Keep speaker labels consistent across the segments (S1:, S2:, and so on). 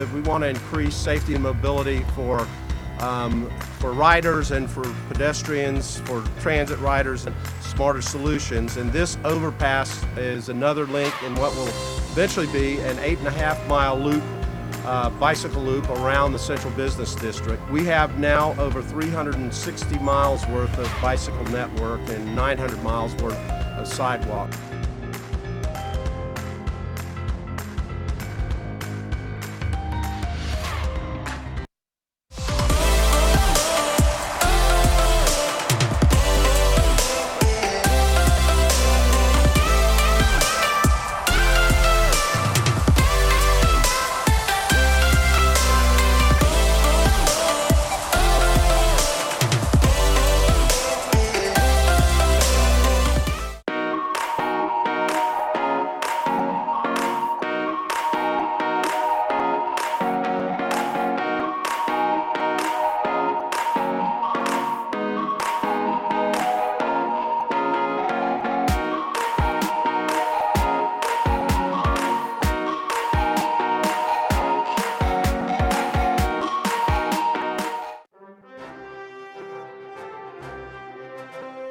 S1: We want to increase safety and mobility for riders and for pedestrians, for transit riders, and smarter solutions. And this overpass is another link in what will eventually be an 8.5-mile loop, bicycle loop around the Central Business District. We have now over 360 miles worth of bicycle network and 900 miles worth of sidewalk.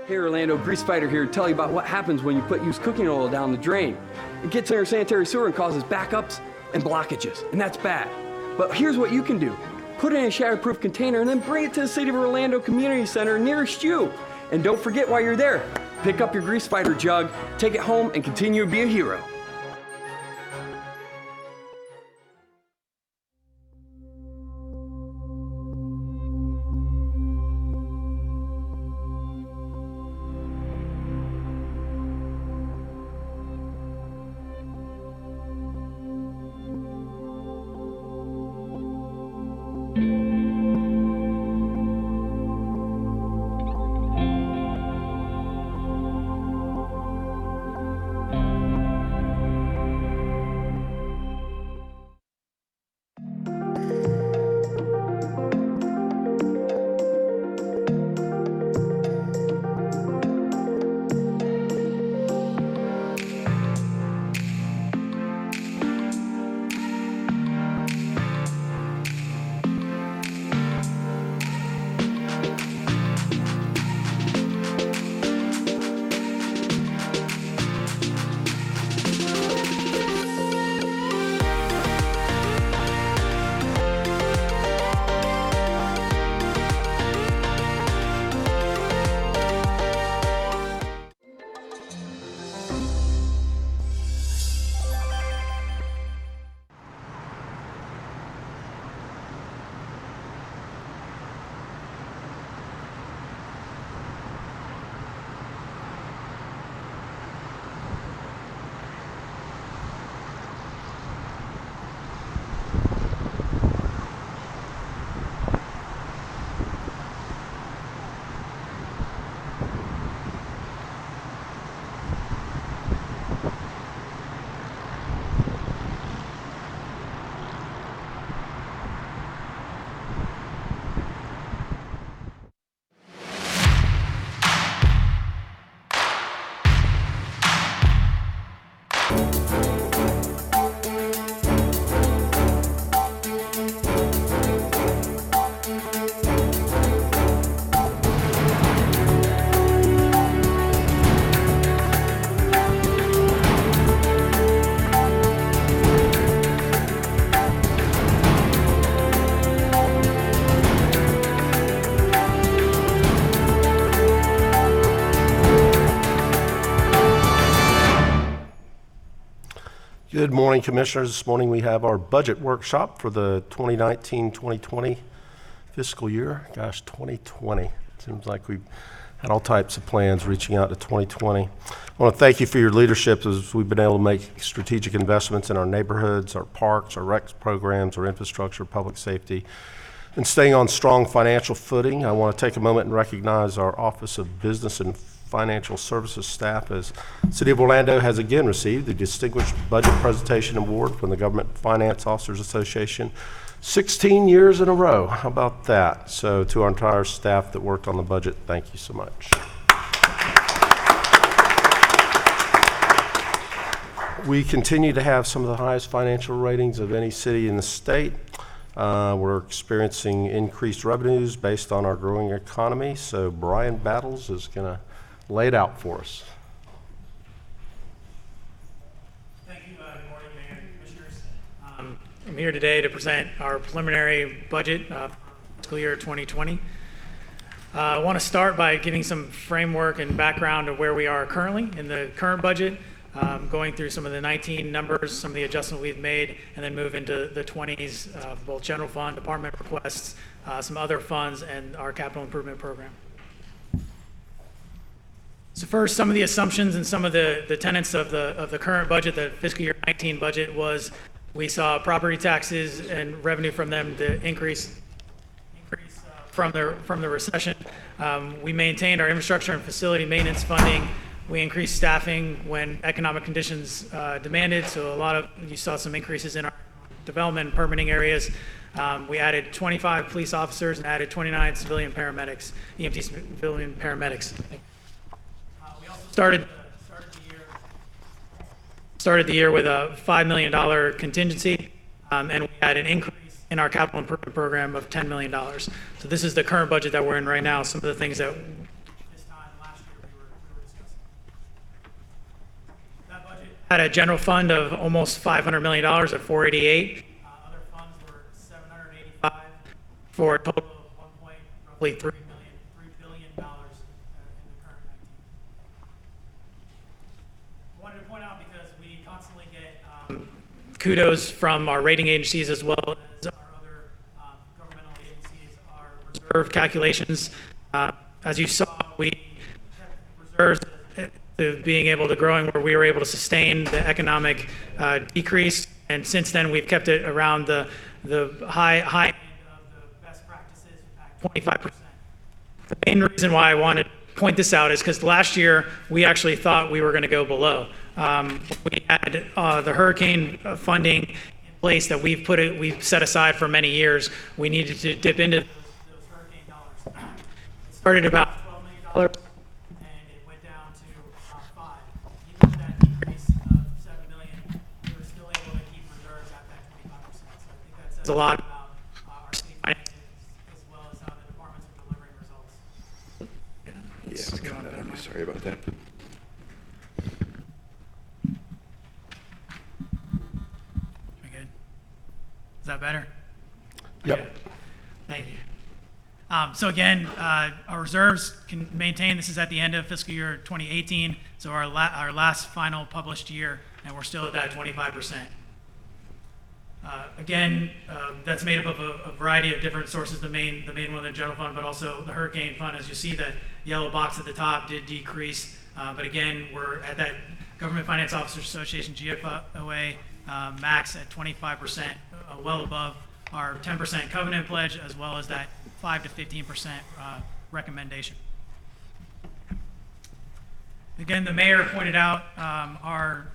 S2: Hey Orlando, Grease Fighter here to tell you about what happens when you put used cooking oil down the drain. It gets in your sanitary sewer and causes backups and blockages, and that's bad. But here's what you can do. Put it in a shatterproof container and then bring it to the City of Orlando Community Center nearest you. And don't forget while you're there, pick up your Grease Fighter jug, take it home, and continue to be a hero.
S1: Good morning, Commissioners. This morning we have our budget workshop for the 2019-2020 fiscal year. Gosh, 2020. Seems like we've had all types of plans reaching out to 2020. I want to thank you for your leadership as we've been able to make strategic investments in our neighborhoods, our parks, our rec programs, our infrastructure, public safety, and staying on strong financial footing. I want to take a moment and recognize our Office of Business and Financial Services staff, as City of Orlando has again received the Distinguished Budget Presentation Award from the Government Finance Officers Association 16 years in a row. How about that? So to our entire staff that worked on the budget, thank you so much. We continue to have some of the highest financial ratings of any city in the state. We're experiencing increased revenues based on our growing economy. So Brian Battles is going to lay it out for us.
S3: Thank you. Good morning, Mayor and Commissioners. I'm here today to present our preliminary budget for fiscal year 2020. I want to start by giving some framework and background of where we are currently in the current budget, going through some of the 19 numbers, some of the adjustments we've made, and then move into the 20s, both general fund, department requests, some other funds, and our capital improvement program. So first, some of the assumptions and some of the tenets of the current budget, the fiscal year 19 budget, was we saw property taxes and revenue from them to increase from the recession. We maintained our infrastructure and facility maintenance funding. We increased staffing when economic conditions demanded. So you saw some increases in our development and permitting areas. We added 25 police officers and added 29 civilian paramedics, EMT civilian paramedics. We also started the year with a $5 million contingency, and we had an increase in our capital improvement program of $10 million. So this is the current budget that we're in right now. Some of the things that this time last year we were discussing. That budget had a general fund of almost $500 million at 488. Other funds were 785 for a total of roughly $3 billion in the current 19. I wanted to point out because we constantly get kudos from our rating agencies as well as our other governmental agencies, our reserve calculations. As you saw, we kept reserves to being able to growing where we were able to sustain the economic decrease. And since then, we've kept it around the high end of the best practices at 25%. The main reason why I want to point this out is because last year, we actually thought we were going to go below. We had the hurricane funding in place that we've set aside for many years. We needed to dip into those hurricane dollars. It started about $12 million, and it went down to $5 million. Even with that decrease of $7 million, we were still able to keep reserves at that 25%. So I think that says a lot about our state finances as well as how the departments are delivering results.
S4: Yeah, sorry about that.
S3: Is that better?
S1: Yep.
S3: Okay. Thank you. So again, our reserves can maintain. This is at the end of fiscal year 2018, so our last final published year, and we're still at that 25%. Again, that's made up of a variety of different sources. The main one, the general fund, but also the hurricane fund. As you see, the yellow box at the top did decrease, but again, we're at that Government Finance Officers Association GFOA max at 25%. Well above our 10% covenant pledge, as well as that 5 to 15% recommendation. Again, the mayor pointed out our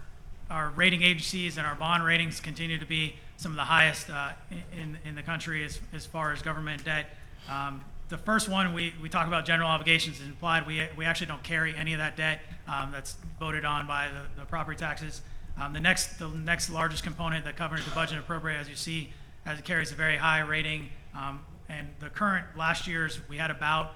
S3: rating agencies and our bond ratings continue to be some of the highest in the country as far as government debt. The first one, we talk about general obligations is implied. We actually don't carry any of that debt that's voted on by the property taxes. The next largest component that covers the budget and appropriate, as you see, as it carries a very high rating. And the current last year's, we had about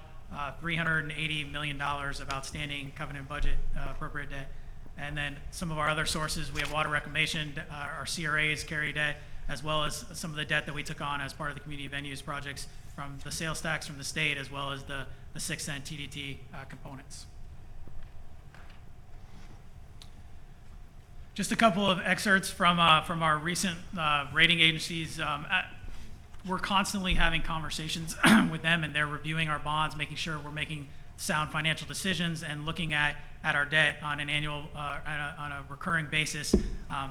S3: $380 million of outstanding covenant budget appropriate debt. And then some of our other sources, we have water reclamation, our CRAs carry debt, as well as some of the debt that we took on as part of the community venues projects from the sales tax from the state, as well as the 6-cent TDT components. Just a couple of excerpts from our recent rating agencies. We're constantly having conversations with them, and they're reviewing our bonds, making sure we're making sound financial decisions and looking at our debt on an annual, on a recurring basis.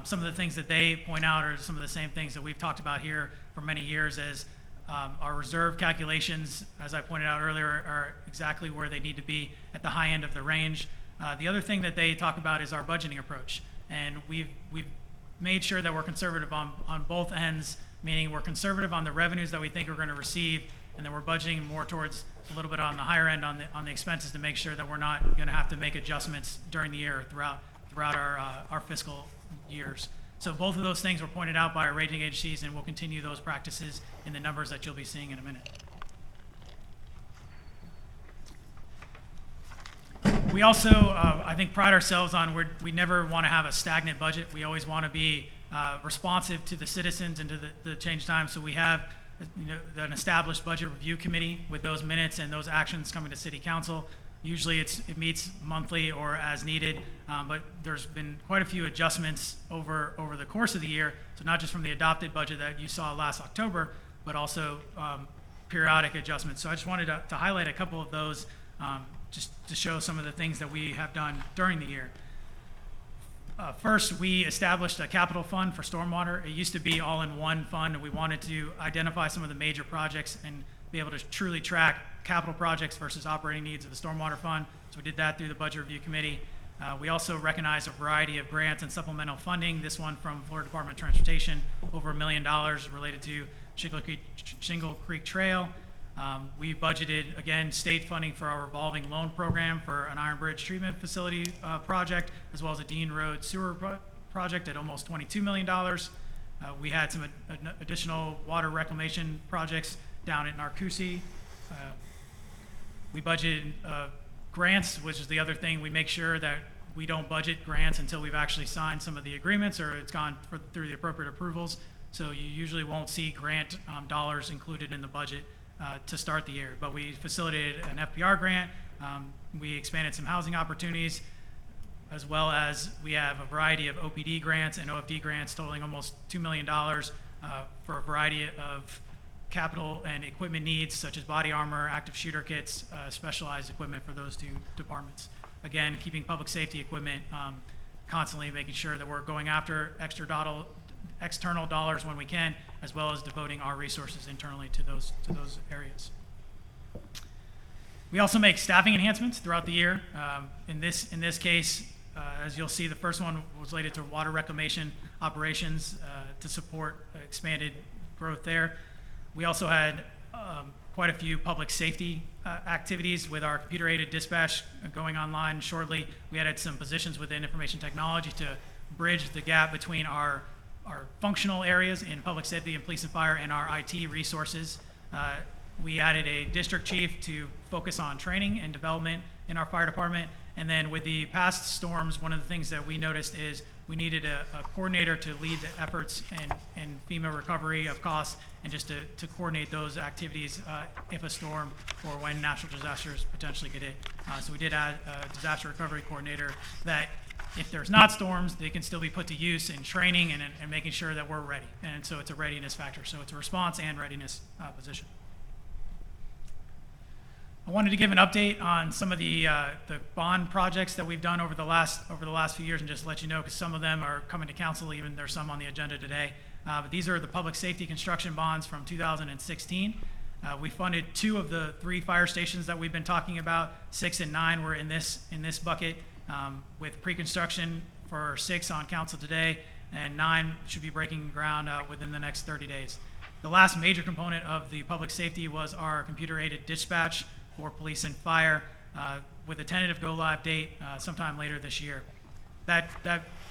S3: Some of the things that they point out are some of the same things that we've talked about here for many years, as our reserve calculations, as I pointed out earlier, are exactly where they need to be at the high end of the range. The other thing that they talk about is our budgeting approach. And we've made sure that we're conservative on both ends, meaning we're conservative on the revenues that we think we're going to receive, and then we're budgeting more towards a little bit on the higher end on the expenses to make sure that we're not going to have to make adjustments during the year throughout our fiscal years. So both of those things were pointed out by our rating agencies, and we'll continue those practices in the numbers that you'll be seeing in a minute. We also, I think, pride ourselves on we never want to have a stagnant budget. We always want to be responsive to the citizens and to the change times. So we have an established budget review committee with those minutes and those actions coming to City Council. Usually it meets monthly or as needed, but there's been quite a few adjustments over the course of the year. So not just from the adopted budget that you saw last October, but also periodic adjustments. So I just wanted to highlight a couple of those just to show some of the things that we have done during the year. First, we established a capital fund for stormwater. It used to be all in one fund, and we wanted to identify some of the major projects and be able to truly track capital projects versus operating needs of the stormwater fund. So we did that through the Budget Review Committee. We also recognized a variety of grants and supplemental funding. This one from Florida Department of Transportation, over $1 million related to Shingle Creek Trail. We budgeted, again, state funding for our revolving loan program for an Iron Bridge treatment facility project, as well as a Dean Road sewer project at almost $22 million. We had some additional water reclamation projects down at Narcoossee. We budgeted grants, which is the other thing. We make sure that we don't budget grants until we've actually signed some of the agreements or it's gone through the appropriate approvals. So you usually won't see grant dollars included in the budget to start the year. But we facilitated an FPR grant. We expanded some housing opportunities, as well as we have a variety of OPD grants and OFD grants totaling almost $2 million for a variety of capital and equipment needs, such as body armor, active shooter kits, specialized equipment for those two departments. Again, keeping public safety equipment, constantly making sure that we're going after external dollars when we can, as well as devoting our resources internally to those areas. We also make staffing enhancements throughout the year. In this case, as you'll see, the first one was related to water reclamation operations to support expanded growth there. We also had quite a few public safety activities with our computer-aided dispatch going online shortly. We added some positions within information technology to bridge the gap between our functional areas in public safety and police and fire and our IT resources. We added a district chief to focus on training and development in our fire department. And then with the past storms, one of the things that we noticed is we needed a coordinator to lead the efforts in FEMA recovery of costs and just to coordinate those activities if a storm or when natural disasters potentially get hit. So we did add a disaster recovery coordinator that if there's not storms, they can still be put to use in training and making sure that we're ready. And so it's a readiness factor. So it's a response and readiness position. I wanted to give an update on some of the bond projects that we've done over the last few years, and just let you know, because some of them are coming to council. Even there's some on the agenda today. But these are the public safety construction bonds from 2016. We funded 2 of the 3 fire stations that we've been talking about. 6 and 9 were in this bucket, with pre-construction for 6 on council today, and 9 should be breaking ground within the next 30 days. The last major component of the public safety was our computer-aided dispatch for police and fire, with a tentative go-live date sometime later this year. That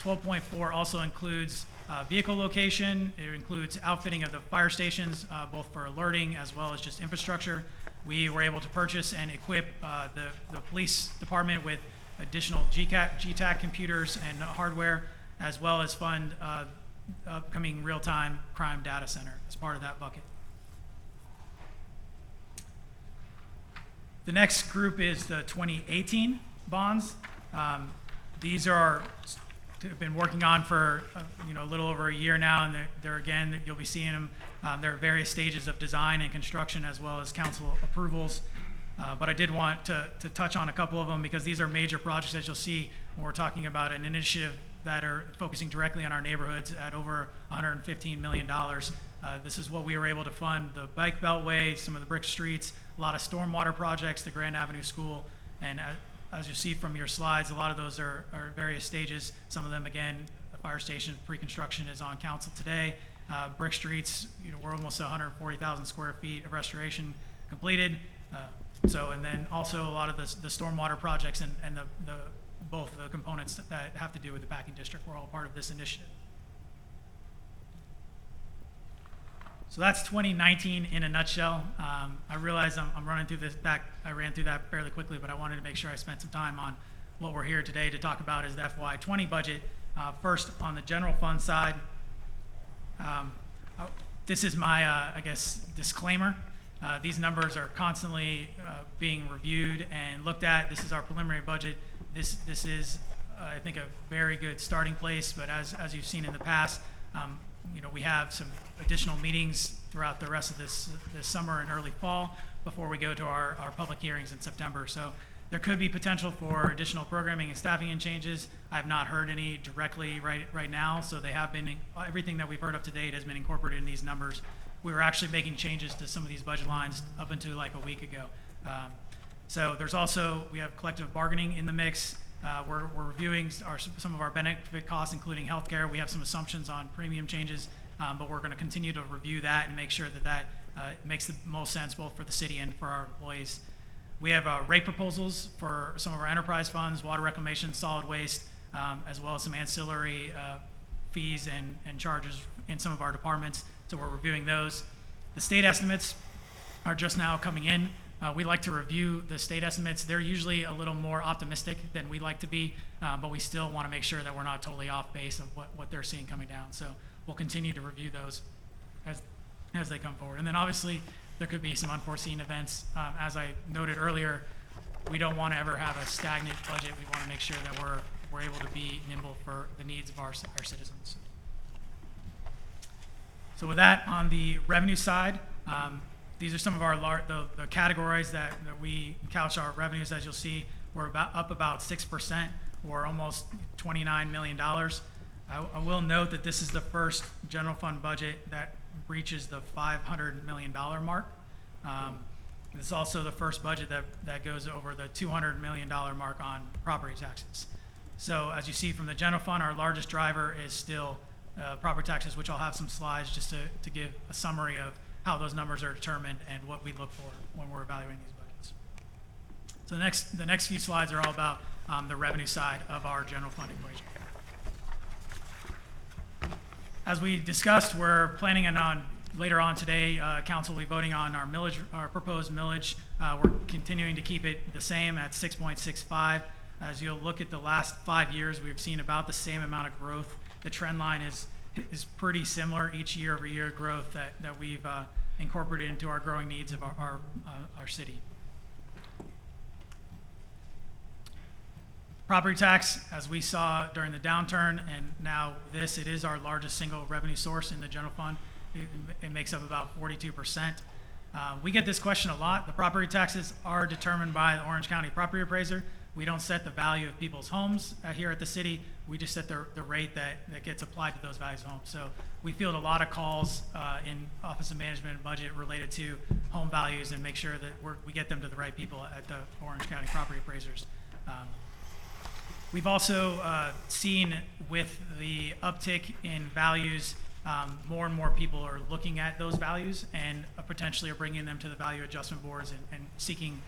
S3: 12.4 also includes vehicle location. It includes outfitting of the fire stations, both for alerting as well as just infrastructure. We were able to purchase and equip the police department with additional GTAC computers and hardware, as well as fund upcoming real-time crime data center as part of that bucket. The next group is the 2018 bonds. These have been working on for a little over a year now, and they're again, you'll be seeing them. There are various stages of design and construction, as well as council approvals. But I did want to touch on a couple of them, because these are major projects, as you'll see when we're talking about an initiative that are focusing directly on our neighborhoods at over $115 million. This is what we were able to fund: the bike beltway, some of the brick streets, a lot of stormwater projects, the Grand Avenue School, and as you see from your slides, a lot of those are various stages. Some of them, again, the fire station pre-construction is on council today. Brick streets, we're almost 140,000 square feet of restoration completed. And then also a lot of the stormwater projects and both the components that have to do with the packing district. We're all part of this initiative. So that's 2019 in a nutshell. I realize I'm running through this back. I ran through that fairly quickly, but I wanted to make sure I spent some time on what we're here today to talk about is the FY20 budget. First, on the general fund side, this is my, I guess, disclaimer. These numbers are constantly being reviewed and looked at. This is our preliminary budget. This is, I think, a very good starting place. But as you've seen in the past, we have some additional meetings throughout the rest of this summer and early fall before we go to our public hearings in September. So there could be potential for additional programming and staffing and changes. I have not heard any directly right now, so they have been, everything that we've heard up to date has been incorporated in these numbers. We were actually making changes to some of these budget lines up until like a week ago. So there's also, we have collective bargaining in the mix. We're reviewing some of our benefit costs, including healthcare. We have some assumptions on premium changes, but we're going to continue to review that and make sure that makes the most sense both for the city and for our employees. We have rate proposals for some of our enterprise funds, water reclamation, solid waste, as well as some ancillary fees and charges in some of our departments. So we're reviewing those. The state estimates are just now coming in. We like to review the state estimates. They're usually a little more optimistic than we like to be, but we still want to make sure that we're not totally off base of what they're seeing coming down. So we'll continue to review those as they come forward. And then obviously there could be some unforeseen events. As I noted earlier, we don't want to ever have a stagnant budget. We want to make sure that we're able to be nimble for the needs of our citizens. So with that, on the revenue side, these are some of our the categories that we couch our revenues. As you'll see, we're up about 6%, or almost $29 million. I will note that this is the first general fund budget that reaches the $500 million mark. It's also the first budget that goes over the $200 million mark on property taxes. So as you see from the general fund, our largest driver is still property taxes, which I'll have some slides just to give a summary of how those numbers are determined and what we look for when we're evaluating these budgets. So the next few slides are all about the revenue side of our general fund equation. As we discussed, we're planning on later on today, council will be voting on our proposed millage. We're continuing to keep it the same at 6.65. As you'll look at the last 5 years, we've seen about the same amount of growth. The trend line is pretty similar each year over year growth that we've incorporated into our growing needs of our city. Property tax, as we saw during the downturn, and now it is our largest single revenue source in the general fund. It makes up about 42%. We get this question a lot. The property taxes are determined by the Orange County property appraiser. We don't set the value of people's homes here at the city. We just set the rate that gets applied to those values of homes. So we field a lot of calls in Office of Management and Budget related to home values and make sure that we get them to the right people at the Orange County property appraisers. We've also seen with the uptick in values, more and more people are looking at those values and potentially are bringing them to the value adjustment boards and seeking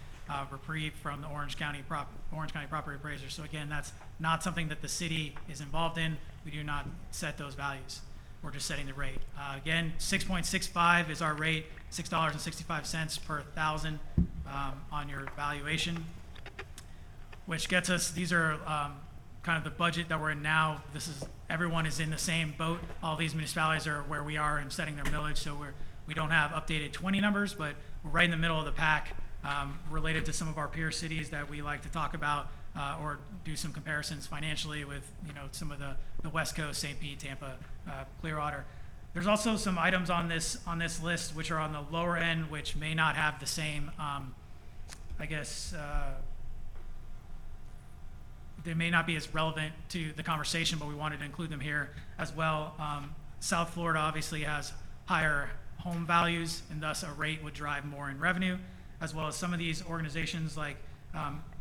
S3: reprieve from the Orange County property appraiser. So again, that's not something that the city is involved in. We do not set those values. We're just setting the rate. Again, 6.65 is our rate, $6.65 per thousand on your valuation, which gets us, these are kind of the budget that we're in now. Everyone is in the same boat. All these municipalities are where we are in setting their millage, so we don't have updated 20 numbers, but we're right in the middle of the pack related to some of our peer cities that we like to talk about or do some comparisons financially with, some of the West Coast, St. Pete, Tampa, Clearwater. There's also some items on this list which are on the lower end, which may not have the same, they may not be as relevant to the conversation, but we wanted to include them here as well. South Florida obviously has higher home values, and thus a rate would drive more in revenue, as well as some of these organizations like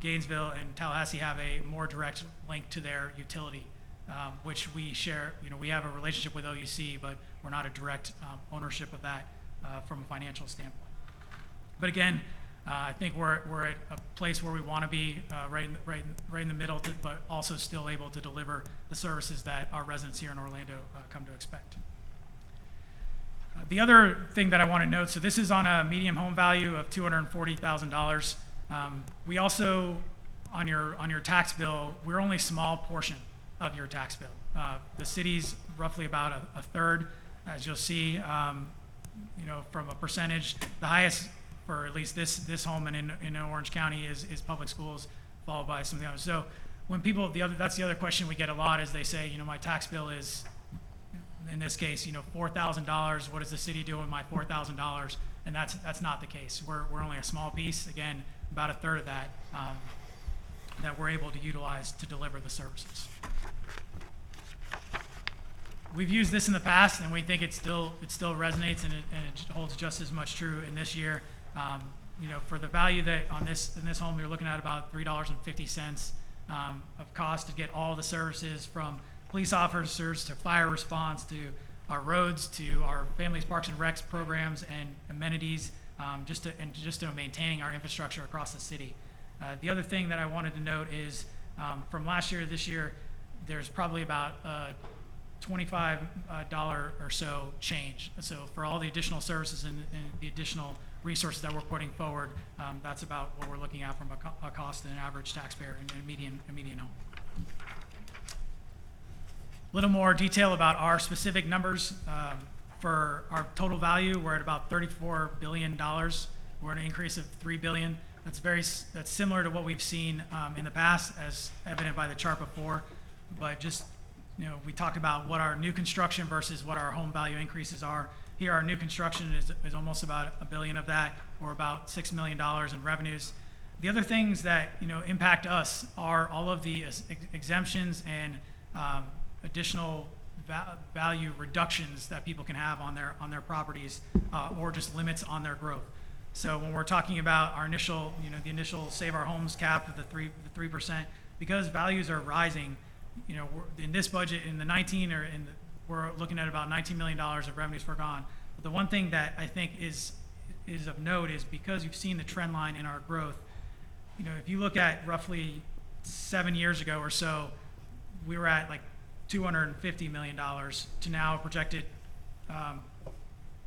S3: Gainesville and Tallahassee have a more direct link to their utility, which we share. We have a relationship with OUC, but we're not a direct ownership of that from a financial standpoint. But again, I think we're at a place where we want to be, right in the middle, but also still able to deliver the services that our residents here in Orlando come to expect. The other thing that I want to note, so this is on a median home value of $240,000. We also, on your tax bill, we're only a small portion of your tax bill. The city's roughly about a third, as you'll see, from a percentage. The highest for at least this home in Orange County is public schools, followed by some of the others. So when people, that's the other question we get a lot, is they say, my tax bill is, in this case, $4,000. What does the city do with my $4,000? And that's not the case. We're only a small piece, again, about a third of that, that we're able to utilize to deliver the services. We've used this in the past, and we think it still resonates, and it holds just as much true in this year. For the value that in this home, you're looking at about $3.50 of cost to get all the services, from police officers to fire response to our roads to our families, parks and recs programs and amenities, just to maintaining our infrastructure across the city. The other thing that I wanted to note is from last year to this year, there's probably about $25 or so change. So for all the additional services and the additional resources that we're putting forward, that's about what we're looking at from a cost to an average taxpayer in a median home. A little more detail about our specific numbers. For our total value, we're at about $34 billion. We're at an increase of $3 billion. That's similar to what we've seen in the past, as evident by the chart before. But just, we talked about what our new construction versus what our home value increases are. Here, our new construction is almost about $1 billion of that, or about $6 million in revenues. The other things that impact us are all of the exemptions and additional value reductions that people can have on their properties, or just limits on their growth. So when we're talking about our initial, the initial Save Our Homes cap of the 3%, because values are rising, we're, in this budget, in the 19 or in the, we're looking at about $19 million of revenues foregone. But the one thing that I think is of note is, because you've seen the trend line in our growth, if you look at roughly 7 years ago or so, we were at like $250 million to now projected,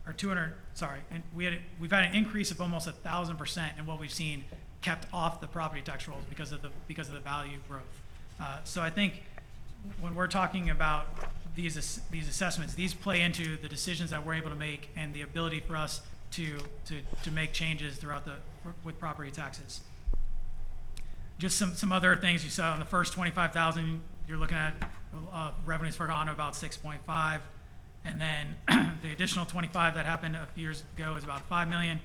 S3: or 200, sorry, and we've had an increase of almost 1,000% in what we've seen kept off the property tax rolls because of the value growth. So I think when we're talking about these assessments, these play into the decisions that we're able to make and the ability for us to make changes throughout with property taxes. Just some other things you saw on the first 25,000, you're looking at revenues foregone of about 6.5, and then the additional 25 that happened a few years ago is about 5 million,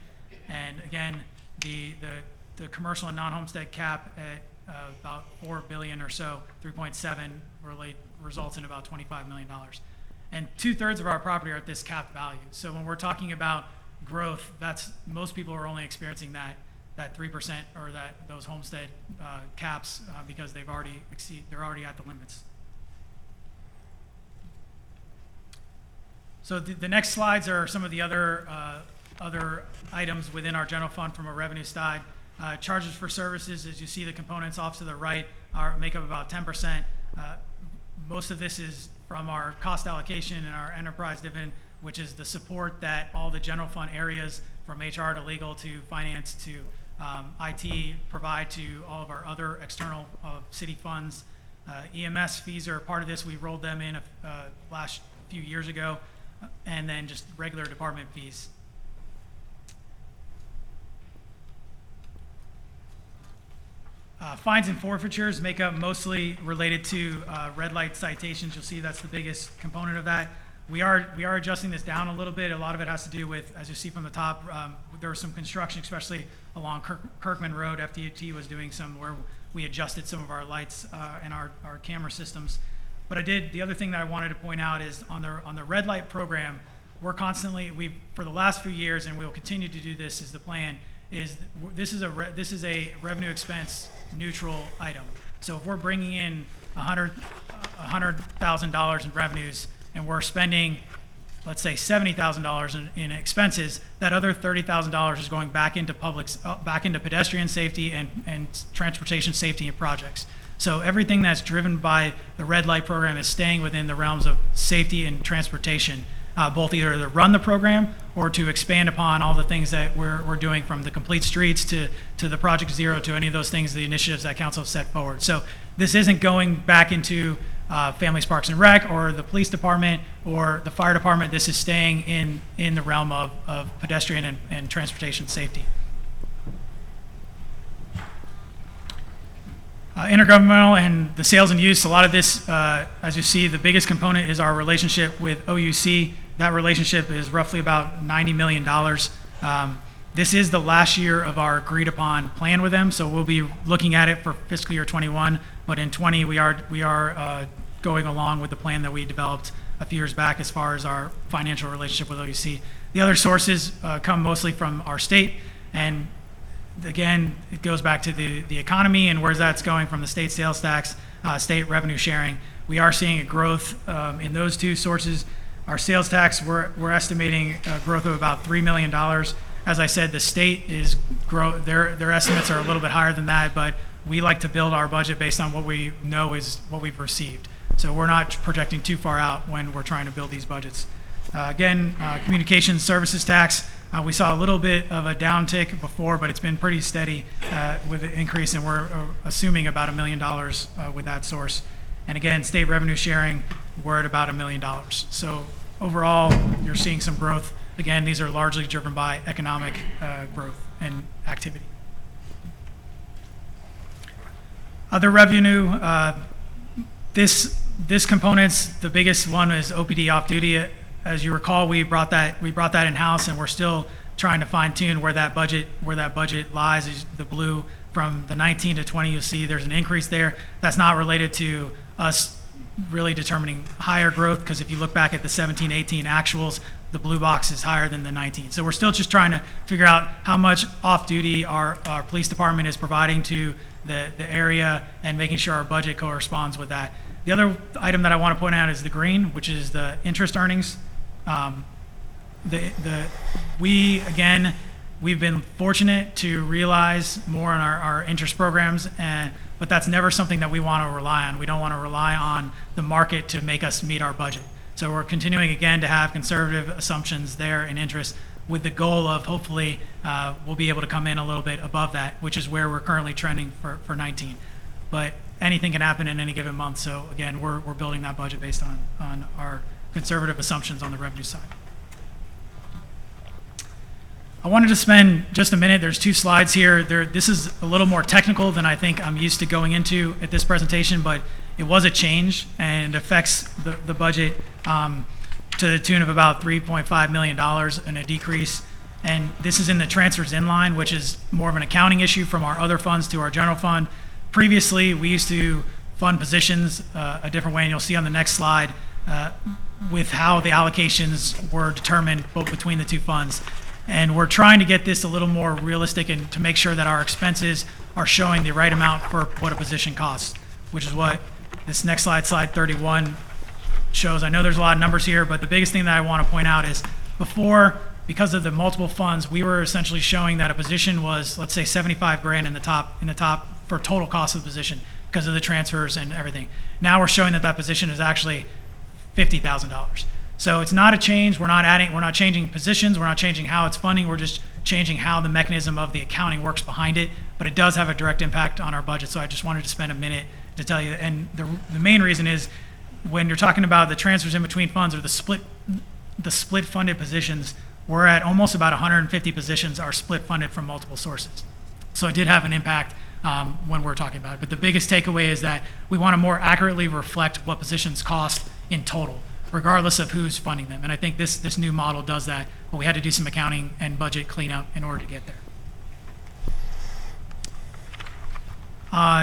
S3: and again the commercial and non-homestead cap at about 4 billion or so, 3.7 results in about $25 million, and 2/3 of our property are at this cap value. So when we're talking about growth, most people are only experiencing that 3% or those homestead caps because they're already at the limits. So the next slides are some of the other items within our general fund from a revenue side. Charges for services, as you see the components off to the right, make up about 10%. Most of this is from our cost allocation and our enterprise dividend, which is the support that all the general fund areas, from HR to legal to finance to IT, provide to all of our other external city funds. EMS fees are part of this. We rolled them in last few years ago, and then just regular department fees. Fines and forfeitures make up mostly related to red light citations. You'll see that's the biggest component of that. We are adjusting this down a little bit. A lot of it has to do with, as you see from the top, there was some construction, especially along Kirkman Road. FDOT was doing some where we adjusted some of our lights and our camera systems. But the other thing that I wanted to point out is on the red light program, we're constantly, for the last few years, and we'll continue to do this, is the plan, is this is a revenue expense neutral item. So if we're bringing in $100,000 in revenues and we're spending let's say $70,000 in expenses, that other $30,000 is going back into back into pedestrian safety and transportation safety and projects. So everything that's driven by the red light program is staying within the realms of safety and transportation, both either to run the program or to expand upon all the things that we're doing, from the complete streets to the Project Zero, to any of those things, the initiatives that council has set forward. So this isn't going back into Families, Parks and Rec, or the police department, or the fire department. This is staying in the realm of pedestrian and transportation safety. Intergovernmental and the sales and use, a lot of this, as you see, the biggest component is our relationship with OUC. That relationship is roughly about $90 million. This is the last year of our agreed upon plan with them, so we'll be looking at it for fiscal year 21, but in 20 we are going along with the plan that we developed a few years back as far as our financial relationship with OUC. The other sources come mostly from our state, and again, it goes back to the economy and where that's going from the state sales tax, state revenue sharing. We are seeing a growth in those two sources. Our sales tax, we're estimating a growth of about $3 million. As I said, the state is their estimates are a little bit higher than that, but we like to build our budget based on what we know is what we've received. So we're not projecting too far out when we're trying to build these budgets. Again, communications services tax, we saw a little bit of a downtick before, but it's been pretty steady with the increase, and we're assuming about $1 million with that source. And again, state revenue sharing, we're at about $1 million. So overall, you're seeing some growth. Again, these are largely driven by economic growth and activity. Other revenue, this component's the biggest one is OPD off-duty. As you recall, we brought that in-house, and we're still trying to fine-tune where that budget lies. Is the blue from the 19 to 20. You'll see there's an increase there. That's not related to us really determining higher growth, because if you look back at the 17-18 actuals, the blue box is higher than the 19. So we're still just trying to figure out how much off-duty our police department is providing to the area, and making sure our budget corresponds with that. The other item that I want to point out is the green, which is the interest earnings. We've been fortunate to realize more on our interest programs, but that's never something that we want to rely on. We don't want to rely on the market to make us meet our budget. So we're continuing again to have conservative assumptions there in interest, with the goal of hopefully we'll be able to come in a little bit above that, which is where we're currently trending for 19. But anything can happen in any given month. So again, we're building that budget based on our conservative assumptions on the revenue side. I wanted to spend just a minute. There's two slides here. This is a little more technical than I think I'm used to going into at this presentation, but it was a change and affects the budget to the tune of about $3.5 million and a decrease. And this is in the transfers in line, which is more of an accounting issue from our other funds to our general fund. Previously, we used to fund positions a different way, and you'll see on the next slide with how the allocations were determined both between the two funds. And we're trying to get this a little more realistic and to make sure that our expenses are showing the right amount for what a position costs, which is what this next slide, slide 31, shows. I know there's a lot of numbers here, but the biggest thing that I want to point out is before, because of the multiple funds, we were essentially showing that a position was, let's say, 75 grand in the top for total cost of the position because of the transfers and everything. Now we're showing that position is actually $50,000. So it's not a change. We're not changing positions. We're not changing how it's funding. We're just changing how the mechanism of the accounting works behind it. But it does have a direct impact on our budget. So I just wanted to spend a minute to tell you. And the main reason is when you're talking about the transfers in between funds or the split funded positions, we're at almost about 150 positions are split funded from multiple sources. So it did have an impact when we're talking about it. But the biggest takeaway is that we want to more accurately reflect what positions cost in total, regardless of who's funding them. And I think this new model does that, but we had to do some accounting and budget cleanup in order to get there.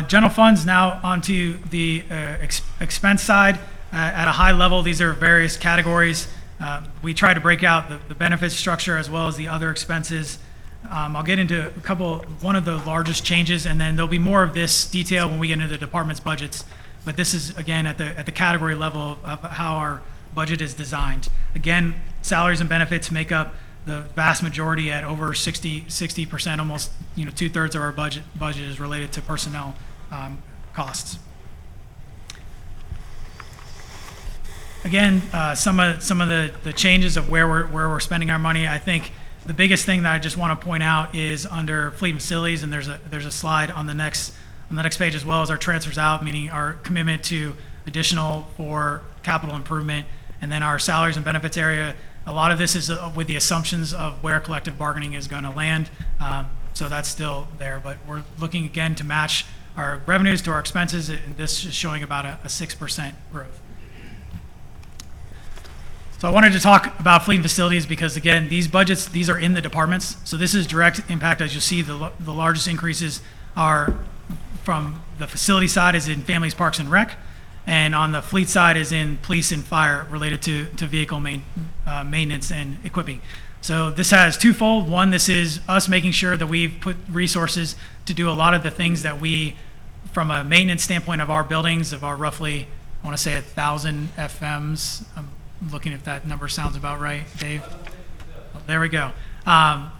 S3: General funds, now onto the expense side. At a high level, these are various categories. We try to break out the benefits structure as well as the other expenses. I'll get into one of the largest changes, and then there'll be more of this detail when we get into the department's budgets. But this is, again, at the category level of how our budget is designed. Again, Salaries and benefits make up the vast majority at over 60%, almost 2/3 of our budget is related to personnel costs. Again, some of the changes of where we're spending our money. I think the biggest thing that I just want to point out is under fleet and facilities, and there's a slide on the next page, as well as our transfers out, meaning our commitment to additional for capital improvement, and then our salaries and benefits area. A lot of this is with the assumptions of where collective bargaining is going to land, so that's still there. But we're looking again to match our revenues to our expenses, and this is showing about a 6% growth. So I wanted to talk about fleet and facilities because, again, these budgets, these are in the departments. So this is direct impact. As you'll see, the largest increases are from the facility side is in families, parks, and rec. And on the fleet side is in police and fire related to vehicle maintenance and equipping. So this has twofold. One, this is us making sure that we've put resources to do a lot of the things that we, from a maintenance standpoint of our buildings, of our roughly, I want to say 1,000 FMs. I'm looking if that number sounds about right, Dave. There we go.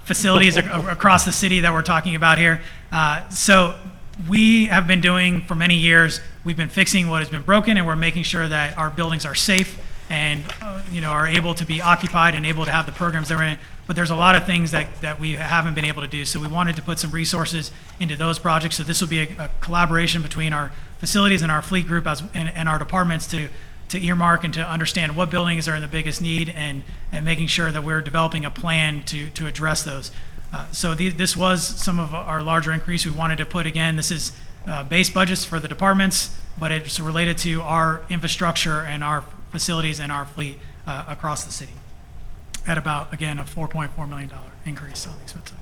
S3: Facilities across the city that we're talking about here. So we have been doing for many years, we've been fixing what has been broken, and we're making sure that our buildings are safe and are able to be occupied and able to have the programs they're in. But there's a lot of things that we haven't been able to do. So we wanted to put some resources into those projects. So this will be a collaboration between our facilities and our fleet group and our departments to earmark and to understand what buildings are in the biggest need and making sure that we're developing a plan to address those. So this was some of our larger increase we wanted to put. Again, this is base budgets for the departments, but it's related to our infrastructure and our facilities and our fleet across the city at about, again, a $4.4 million increase on the expense side.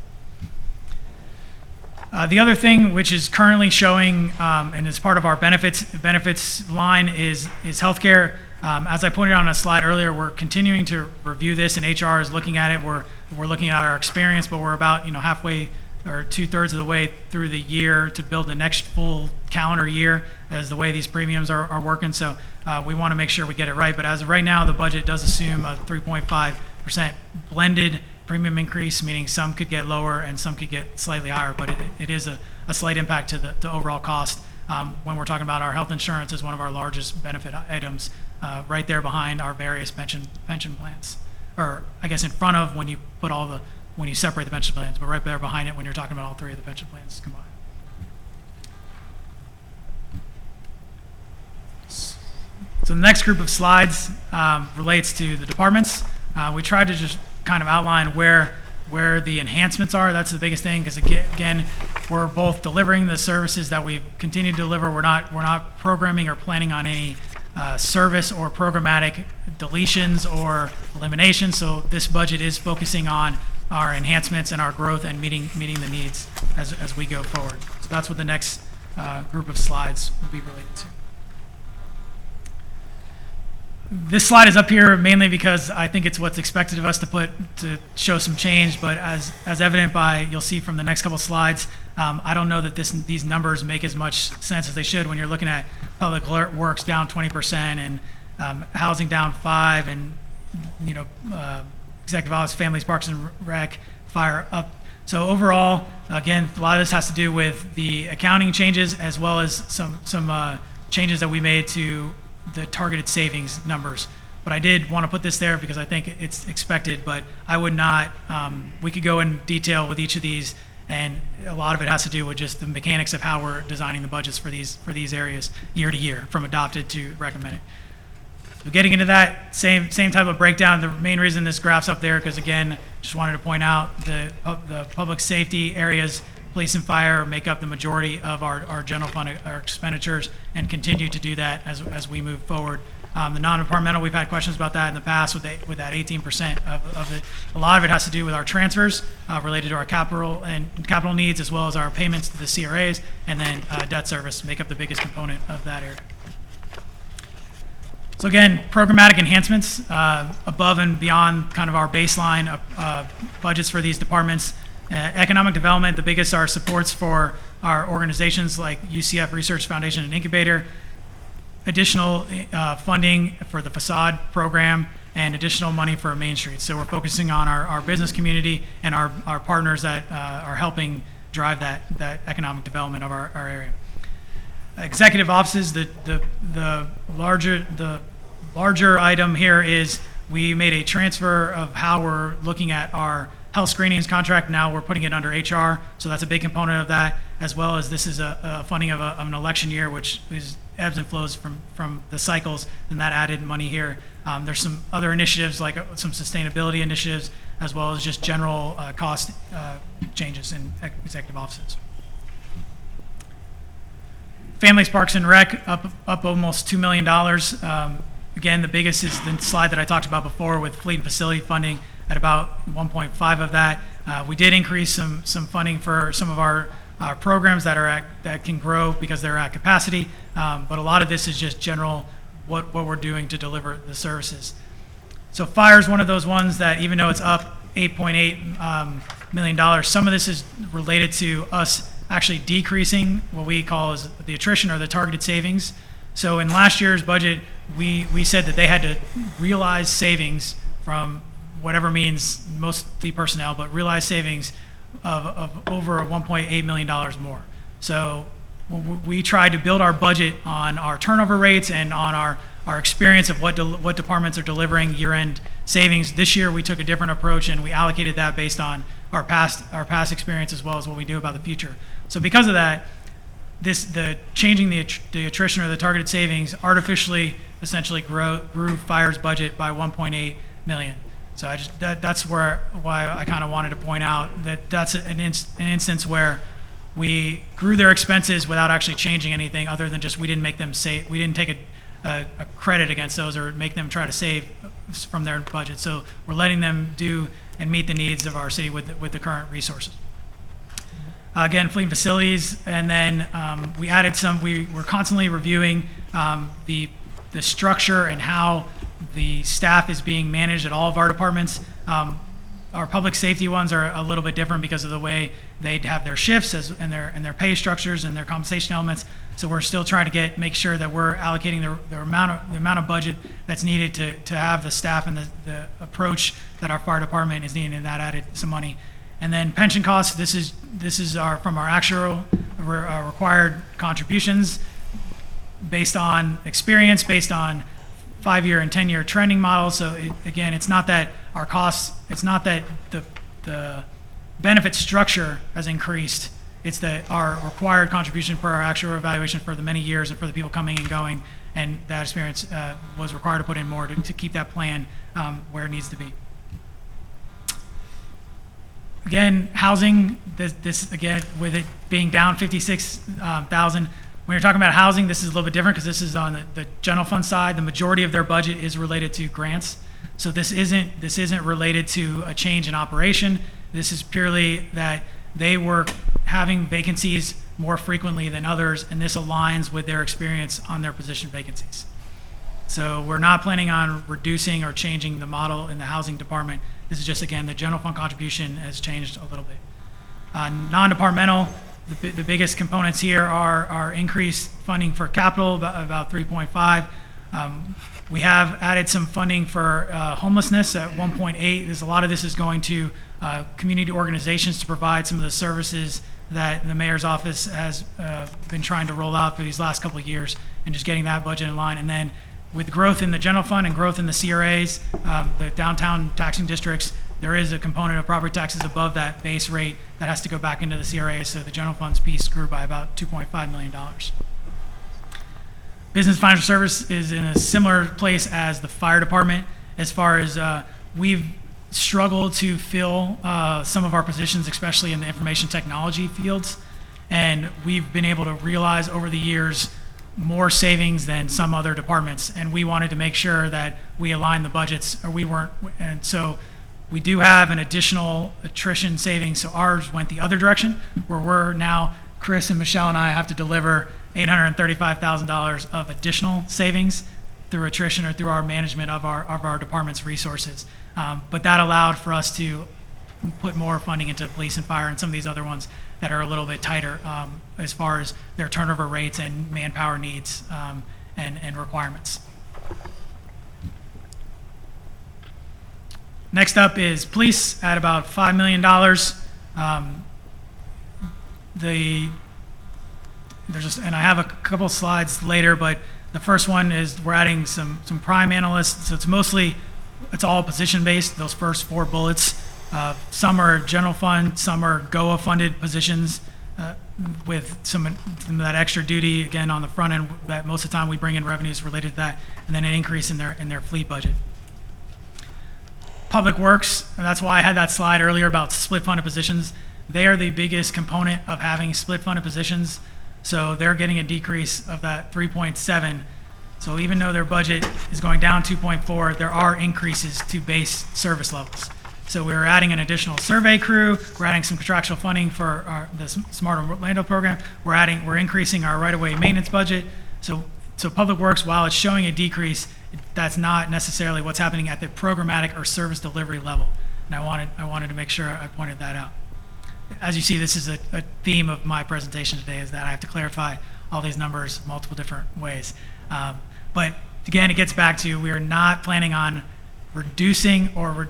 S3: The other thing which is currently showing and is part of our benefits line is healthcare. As I pointed out on a slide earlier, we're continuing to review this, and HR is looking at it. We're looking at our experience, but we're about halfway or 2/3 of the way through the year to build the next full calendar year as the way these premiums are working. So we want to make sure we get it right. But as of right now, the budget does assume a 3.5% blended premium increase, meaning some could get lower and some could get slightly higher, but it is a slight impact to the overall cost. When we're talking about our health insurance is one of our largest benefit items, right there behind our various pension plans, or I guess in front of when you put when you separate the pension plans, but right there behind it when you're talking about all three of the pension plans combined. So the next group of slides relates to the departments. We tried to just kind of outline where the enhancements are. That's the biggest thing, because again, we're both delivering the services that we've continued to deliver. We're not programming or planning on any service or programmatic deletions or eliminations. So this budget is focusing on our enhancements and our growth and meeting the needs as we go forward. So that's what the next group of slides will be related to. This slide is up here mainly because I think it's what's expected of us to show some change, but as evident by, you'll see from the next couple slides, I don't know that these numbers make as much sense as they should when you're looking at public works down 20% and housing down 5%, and executive office, families, parks and rec, fire up. So overall, again, a lot of this has to do with the accounting changes as well as some changes that we made to the targeted savings numbers. But I did want to put this there because I think it's expected, but I would not, we could go in detail with each of these, and a lot of it has to do with just the mechanics of how we're designing the budgets for these areas year to year, from adopted to recommended. So getting into that same type of breakdown, the main reason this graph's up there, because again, just wanted to point out the public safety areas, police and fire, make up the majority of our general fund, our expenditures, and continue to do that as we move forward. The non-departmental, we've had questions about that in the past with that 18% of it. A lot of it has to do with our transfers related to our capital needs, as well as our payments to the CRAs, and then debt service make up the biggest component of that area. So again, programmatic enhancements above and beyond kind of our baseline budgets for these departments. Economic development, the biggest are supports for our organizations like UCF Research Foundation and Incubator, additional funding for the facade program, and additional money for Main Street. So we're focusing on our business community and our partners that are helping drive that economic development of our area. Executive offices, the larger item here is we made a transfer of how we're looking at our health screenings contract. Now we're putting it under HR, so that's a big component of that, as well as this is a funding of an election year, which is ebbs and flows from the cycles, and that added money here. There's some other initiatives, like some sustainability initiatives, as well as just general cost changes in executive offices. Families, Parks, and Rec, up almost $2 million. Again, the biggest is the slide that I talked about before with fleet and facility funding at about 1.5 of that. We did increase some funding for some of our programs that can grow because they're at capacity, but a lot of this is just general what we're doing to deliver the services. So fire is one of those ones that, even though it's up $8.8 million, some of this is related to us actually decreasing what we call as the attrition or the targeted savings. So in last year's budget, we said that they had to realize savings from whatever means, mostly personnel, but realized savings of over $1.8 million more. So we tried to build our budget on our turnover rates and on our experience of what departments are delivering year-end savings. This year we took a different approach, and we allocated that based on our past experience as well as what we do about the future. So because of that, the changing the attrition or the targeted savings artificially essentially grew fire's budget by 1.8 million. So that's why I kind of wanted to point out that that's an instance where we grew their expenses without actually changing anything other than just we didn't take a credit against those or make them try to save from their budget. So we're letting them do and meet the needs of our city with the current resources. Again, fleet and facilities, and then we added some. We're constantly reviewing the structure and how the staff is being managed at all of our departments. Our public safety ones are a little bit different because of the way they have their shifts and their pay structures and their compensation elements. So we're still trying to make sure that we're allocating the amount of budget that's needed to have the staff and the approach that our fire department is needing, and that added some money. And then pension costs. This is from our actual required contributions based on experience, based on 5-year and 10-year trending models. So again, it's not that our costs, it's not that the benefit structure has increased. It's that our required contribution per our actual evaluation for the many years and for the people coming and going, and that experience was required to put in more to keep that plan where it needs to be. Again, housing, this again, with it being down 56,000, when you're talking about housing, this is a little bit different because this is on the general fund side. The majority of their budget is related to grants. So this isn't related to a change in operation. This is purely that they were having vacancies more frequently than others, and this aligns with their experience on their position vacancies. So we're not planning on reducing or changing the model in the housing department. This is just, again, the general fund contribution has changed a little bit. Non-departmental, the biggest components here are increased funding for capital, about 3.5. We have added some funding for homelessness at 1.8. A lot of this is going to community organizations to provide some of the services that the mayor's office has been trying to roll out for these last couple of years, and just getting that budget in line. And then with growth in the general fund and growth in the CRAs, the downtown taxing districts, there is a component of property taxes above that base rate that has to go back into the CRAs, so the general funds piece grew by about $2.5 million. Business financial service is in a similar place as the fire department as far as we've struggled to fill some of our positions, especially in the information technology fields, and we've been able to realize over the years more savings than some other departments, and we wanted to make sure that we aligned the budgets, or we weren't, and so we do have an additional attrition savings. So ours went the other direction, where we're now, Chris and Michelle and I have to deliver $835,000 of additional savings through attrition or through our management of our department's resources. But that allowed for us to put more funding into police and fire and some of these other ones that are a little bit tighter as far as their turnover rates and manpower needs and requirements. Next up is police at about $5 million. And I have a couple slides later, but the first one is we're adding some prime analysts. So it's all position based, those first 4 bullets. Some are general fund, some are GOA funded positions with some of that extra duty, again, on the front end, that most of the time we bring in revenues related to that, and then an increase in their fleet budget. Public Works, and that's why I had that slide earlier about split funded positions. They are the biggest component of having split funded positions. So they're getting a decrease of that 3.7. So even though their budget is going down 2.4, there are increases to base service levels. So we're adding an additional survey crew. We're adding some contractual funding for the Smart Orlando program. We're increasing our right-of-way maintenance budget. So Public Works, while it's showing a decrease, that's not necessarily what's happening at the programmatic or service delivery level. And I wanted to make sure I pointed that out. As you see, this is a theme of my presentation today, is that I have to clarify all these numbers multiple different ways. But again, it gets back to, we are not planning on reducing or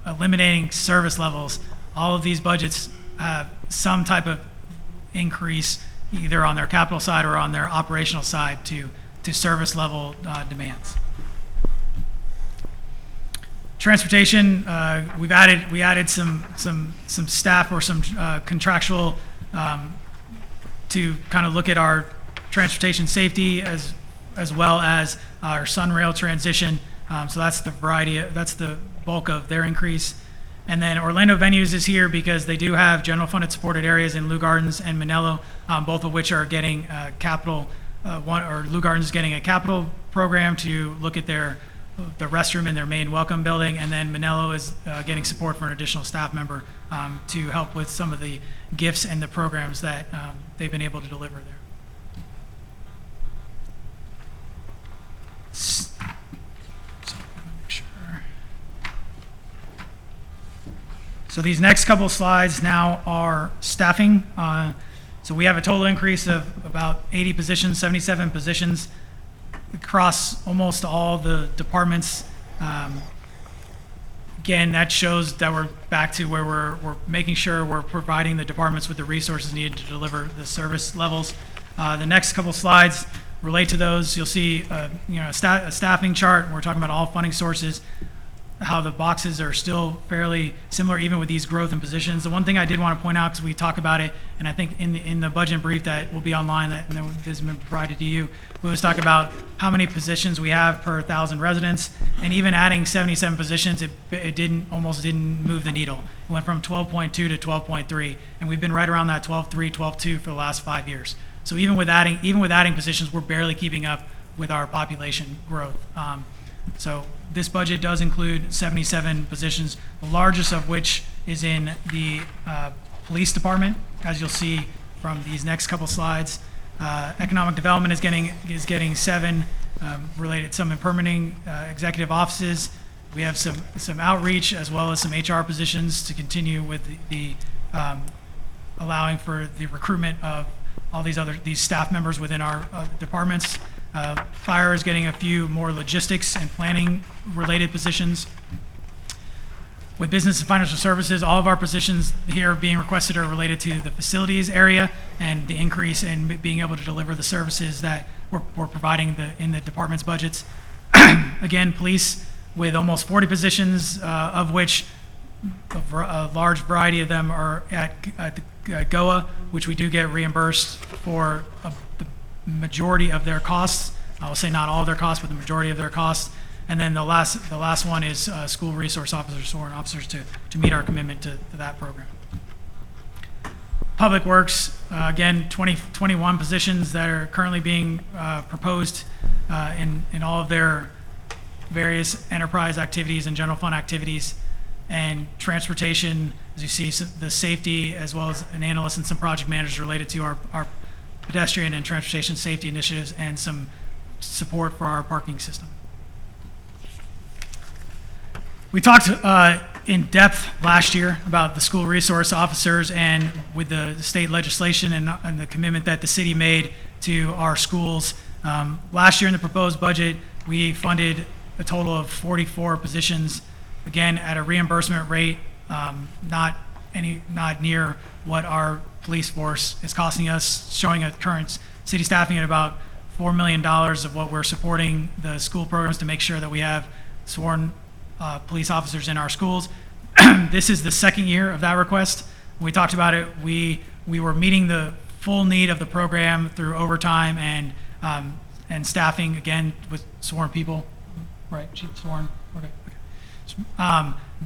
S3: eliminating service levels. All of these budgets have some type of increase, either on their capital side or on their operational side, to service level demands. Transportation, we added some staff or some contractual to kind of look at our transportation safety as well as our Sunrail transition. So that's the bulk of their increase. And then Orlando Venues is here because they do have general funded supported areas in Lou Gardens and Manello, both of which are getting capital. Lou Gardens is getting a capital program to look at the restroom in their main welcome building, and then Manello is getting support for an additional staff member to help with some of the gifts and the programs that they've been able to deliver there. So these next couple of slides now are staffing. So we have a total increase of about 80 positions, 77 positions across almost all the departments. Again, that shows that we're back to where we're making sure we're providing the departments with the resources needed to deliver the service levels. The next couple slides relate to those. You'll see a staffing chart. We're talking about all funding sources, how the boxes are still fairly similar even with these growth in positions. The one thing I did want to point out, because we talk about it, and I think in the budget brief that will be online and that has been provided to you, we always talk about how many positions we have per 1,000 residents, and even adding 77 positions, it almost didn't move the needle. It went from 12.2 to 12.3, and we've been right around that 12.3, 12.2 for the last 5 years. So even with adding positions, we're barely keeping up with our population growth. So this budget does include 77 positions, the largest of which is in the police department, as you'll see from these next couple slides. Economic development is getting 7 related, some in permitting, executive offices. We have some outreach as well as some HR positions to continue with the allowing for the recruitment of all these staff members within our departments. Fire is getting a few more logistics and planning related positions. With business and financial services, all of our positions here being requested are related to the facilities area and the increase in being able to deliver the services that we're providing in the department's budgets. Again, police with almost 40 positions, of which a large variety of them are at GOA, which we do get reimbursed for the majority of their costs. I will say not all of their costs, but the majority of their costs. And then the last one is school resource officers, sworn officers, to meet our commitment to that program. Public Works, again, 21 positions that are currently being proposed in all of their various enterprise activities and general fund activities. And transportation, as you see, the safety, as well as an analyst and some project managers related to our pedestrian and transportation safety initiatives, and some support for our parking system. We talked in depth last year about the school resource officers and with the state legislation and the commitment that the city made to our schools. Last year in the proposed budget, we funded a total of 44 positions again, at a reimbursement rate, not near what our police force is costing us, showing a current city staffing at about $4 million of what we're supporting the school programs to make sure that we have sworn police officers in our schools. This is the second year of that request. When we talked about it, we were meeting the full need of the program through overtime and staffing, again, with sworn people. Right, she's sworn. Okay.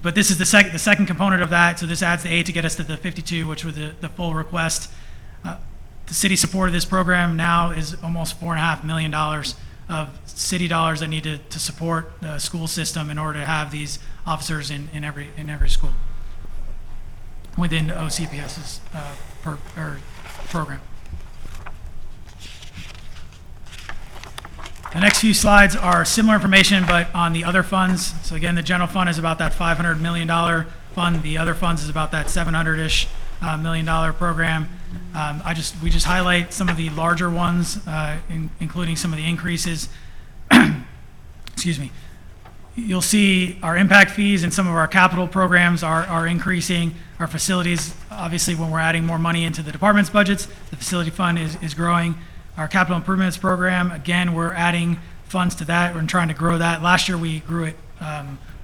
S3: But this is the second component of that, so this adds the 8 to get us to the 52, which was the full request. The city support of this program now is almost $4.5 million of city dollars that need to support the school system in order to have these officers in every school within OCPS's program. The next few slides are similar information, but on the other funds. So again, the general fund is about that $500 million fund. The other funds is about that $700-ish million program. We just highlight some of the larger ones, including some of the increases. Excuse me. You'll see our impact fees and some of our capital programs are increasing. Our facilities, obviously, when we're adding more money into the department's budgets, the facility fund is growing. Our capital improvements program, again, we're adding funds to that. We're trying to grow that. Last year, we grew it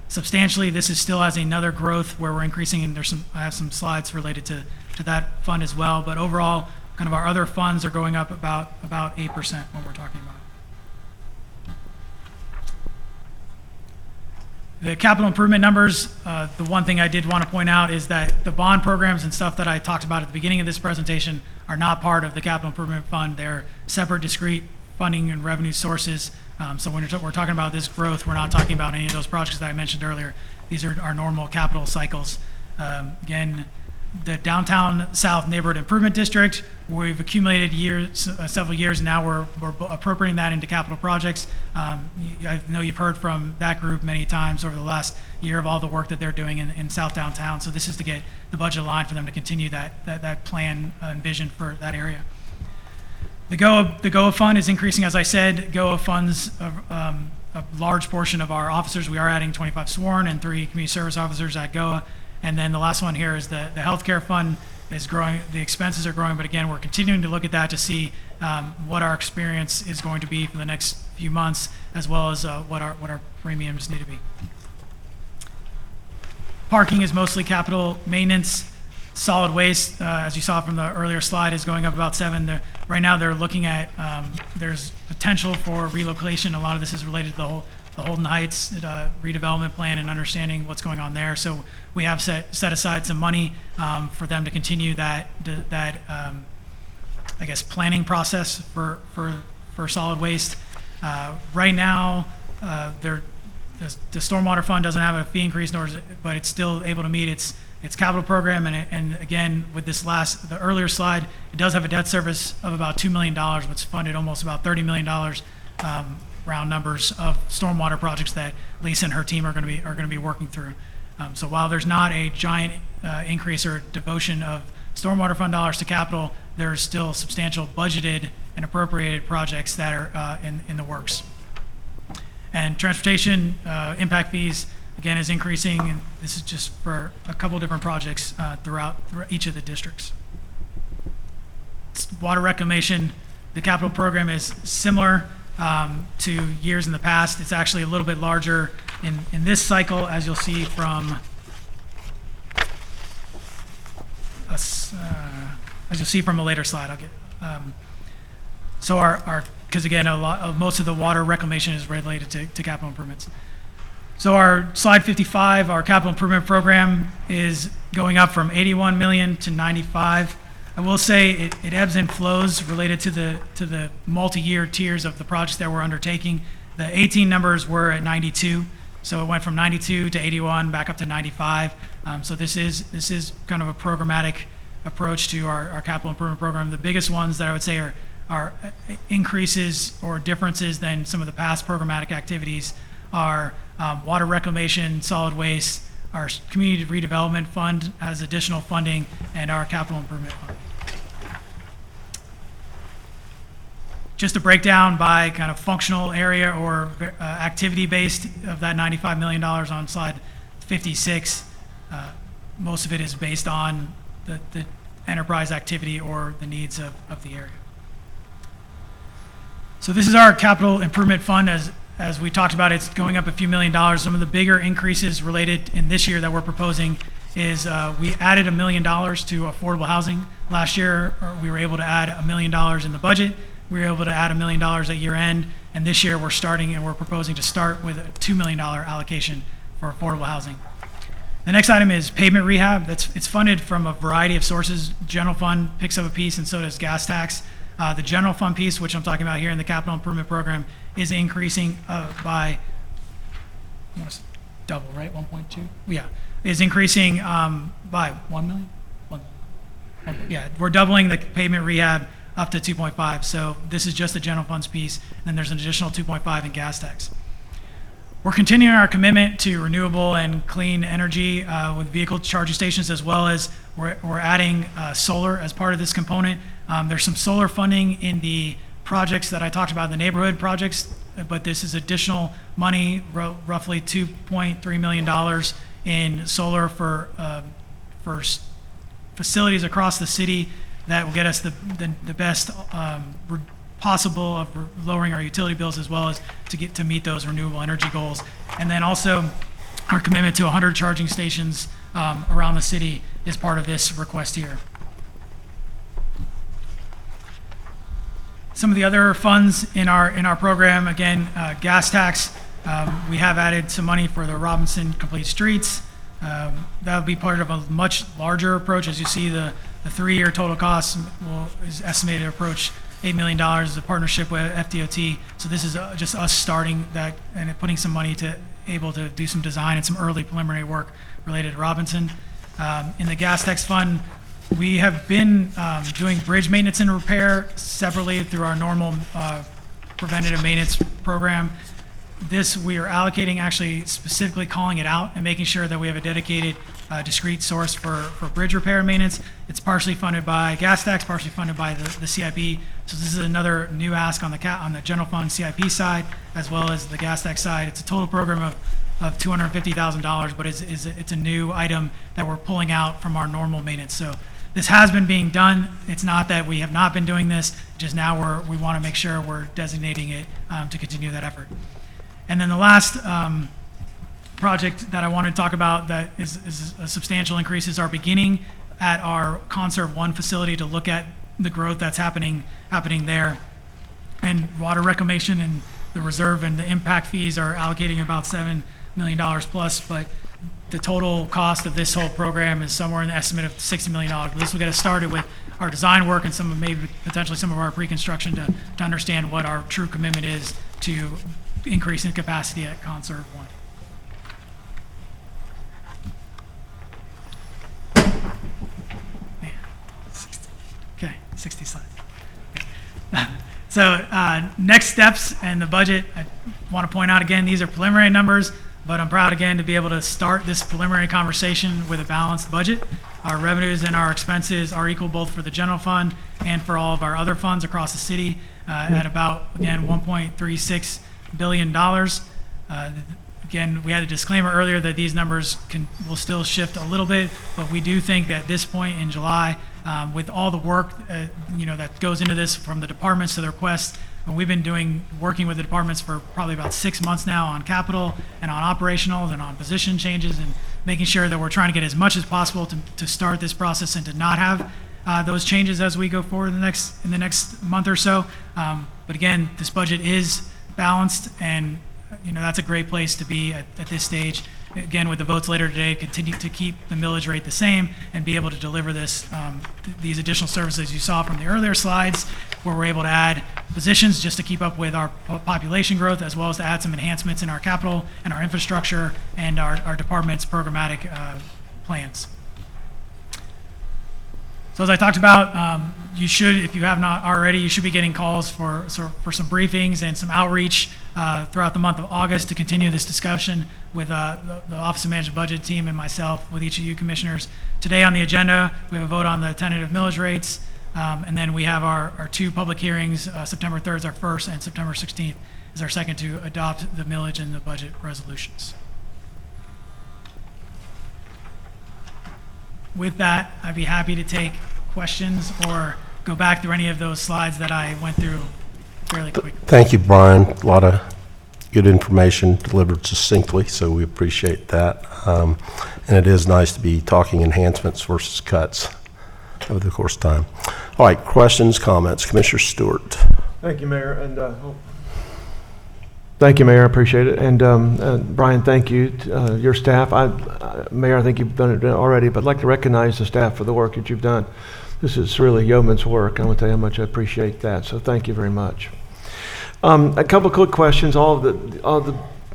S3: substantially. This is still as another growth where we're increasing, and I have some slides related to that fund as well. But overall, kind of our other funds are going up about 8% when we're talking about it. The capital improvement numbers, the one thing I did want to point out is that the bond programs and stuff that I talked about at the beginning of this presentation are not part of the capital improvement fund. They're separate, discrete funding and revenue sources. So when we're talking about this growth, we're not talking about any of those projects that I mentioned earlier. These are our normal capital cycles. Again, the Downtown South Neighborhood Improvement District, we've accumulated several years, and now we're appropriating that into capital projects. I know you've heard from that group many times over the last year of all the work that they're doing in South Downtown. So this is to get the budget aligned for them to continue that plan and vision for that area. The GOA fund is increasing, as I said. GOA funds a large portion of our officers. We are adding 25 sworn and 3 community service officers at GOA. And then the last one here is the healthcare fund is growing. The expenses are growing, but again, we're continuing to look at that to see what our experience is going to be for the next few months, as well as what our premiums need to be. Parking is mostly capital maintenance. Solid waste, as you saw from the earlier slide, is going up about 7. Right now, they're looking at there's potential for relocation. A lot of this is related to the Holden Heights redevelopment plan and understanding what's going on there. So we have set aside some money for them to continue that I guess planning process for solid waste. Right now, the stormwater fund doesn't have a fee increase, but it's still able to meet its capital program. And again, with the earlier slide, it does have a debt service of about $2 million, which funded almost about $30 million. Round numbers of stormwater projects that Lisa and her team are going to be working through. So while there's not a giant increase or devotion of stormwater fund dollars to capital, there's still substantial budgeted and appropriated projects that are in the works. And transportation impact fees, again, is increasing, and this is just for a couple different projects throughout each of the districts. Water reclamation, the capital program is similar to years in the past. It's actually a little bit larger in this cycle, as you'll see from a later slide. Because again, most of the water reclamation is related to capital improvements. So our slide 55, our capital improvement program is going up from 81 million to 95. I will say it ebbs and flows related to the multi-year tiers of the projects that we're undertaking. The 18 numbers were at 92, so it went from 92 to 81, back up to 95. So this is kind of a programmatic approach to our capital improvement program. The biggest ones that I would say are increases or differences than some of the past programmatic activities are water reclamation, solid waste, our community redevelopment fund has additional funding, and our capital improvement fund. Just a breakdown by kind of functional area or activity based of that $95 million on slide 56, most of it is based on the enterprise activity or the needs of the area. So this is our capital improvement fund. As we talked about, it's going up a few $1 million. Some of the bigger increases related in this year that we're proposing is we added $1 million to affordable housing. Last year, we were able to add $1 million in the budget. We were able to add $1 million at year end. And this year we're proposing to start with a $2 million allocation for affordable housing. The next item is pavement rehab. It's funded from a variety of sources. General fund picks up a piece, and so does gas tax. The general fund piece, which I'm talking about here in the capital improvement program, is increasing by, I want to double, right? 1.2? Yeah, is increasing by 1 million? Yeah, we're doubling the pavement rehab up to 2.5. So this is just the general funds piece, and then there's an additional 2.5 in gas tax. We're continuing our commitment to renewable and clean energy with vehicle charging stations, as well as we're adding solar as part of this component. There's some solar funding in the projects that I talked about, the neighborhood projects, but this is additional money, roughly $2.3 million in solar for facilities across the city that will get us the best possible of lowering our utility bills, as well as to meet those renewable energy goals. And then also our commitment to 100 charging stations around the city is part of this request here. Some of the other funds in our program, again, gas tax. We have added some money for the Robinson Complete Streets. That would be part of a much larger approach. As you see, the 3-year total cost is estimated to approach $8 million as a partnership with FDOT. So this is just us starting that and putting some money to able to do some design and some early preliminary work related to Robinson. In the gas tax fund, we have been doing bridge maintenance and repair separately through our normal preventative maintenance program. This we are allocating, actually specifically calling it out and making sure that we have a dedicated discrete source for bridge repair and maintenance. It's partially funded by gas tax, partially funded by the CIP. So this is another new ask on the general fund CIP side, as well as the gas tax side. It's a total program of $250,000, but it's a new item that we're pulling out from our normal maintenance. So this has been being done. It's not that we have not been doing this, just now we want to make sure we're designating it to continue that effort. And then the last project that I want to talk about that is a substantial increase is our beginning at our Conserve 1 facility to look at the growth that's happening there. And water reclamation and the reserve and the impact fees are allocating about $7 million plus, but the total cost of this whole program is somewhere in the estimate of $60 million. But this will get us started with our design work and maybe potentially some of our pre-construction to understand what our true commitment is to increasing capacity at Conserve 1. Man, 60 slides. So next steps and the budget, I want to point out again, these are preliminary numbers, but I'm proud again to be able to start this preliminary conversation with a balanced budget. Our revenues and our expenses are equal both for the general fund and for all of our other funds across the city at about, again, $1.36 billion. Again, we had a disclaimer earlier that these numbers will still shift a little bit, but we do think that at this point in July, with all the work that goes into this from the departments to the requests, and we've been working with the departments for probably about 6 months now on capital and on operationals and on position changes and making sure that we're trying to get as much as possible to start this process and to not have those changes as we go forward in the next month or so. But again, this budget is balanced, and that's a great place to be at this stage. Again, with the votes later today, continue to keep the millage rate the same and be able to deliver these additional services you saw from the earlier slides, where we're able to add positions just to keep up with our population growth, as well as to add some enhancements in our capital and our infrastructure and our department's programmatic plans. So as I talked about, you should, if you have not already, you should be getting calls for some briefings and some outreach throughout the month of August to continue this discussion with the Office of Management Budget team and myself with each of you commissioners. Today on the agenda, we have a vote on the tentative millage rates, and then we have our 2 public hearings. September 3rd is our first, and September 16th is our second to adopt the millage and the budget resolutions. with that, I'd be happy to take questions or go back through any of those slides that I went through fairly quick.
S1: Thank you, Brian. A lot of good information delivered succinctly, so we appreciate that. And it is nice to be talking enhancements versus cuts over the course of time. All right, questions, comments? Commissioner Stewart.
S4: Thank you, Mayor, and thank you, Mayor. I appreciate it. And Brian, thank you, your staff. Mayor, I think you've done it already, but I'd like to recognize the staff for the work that you've done. This is really yeoman's work. I want to tell you how much I appreciate that. So thank you very much. A couple of quick questions.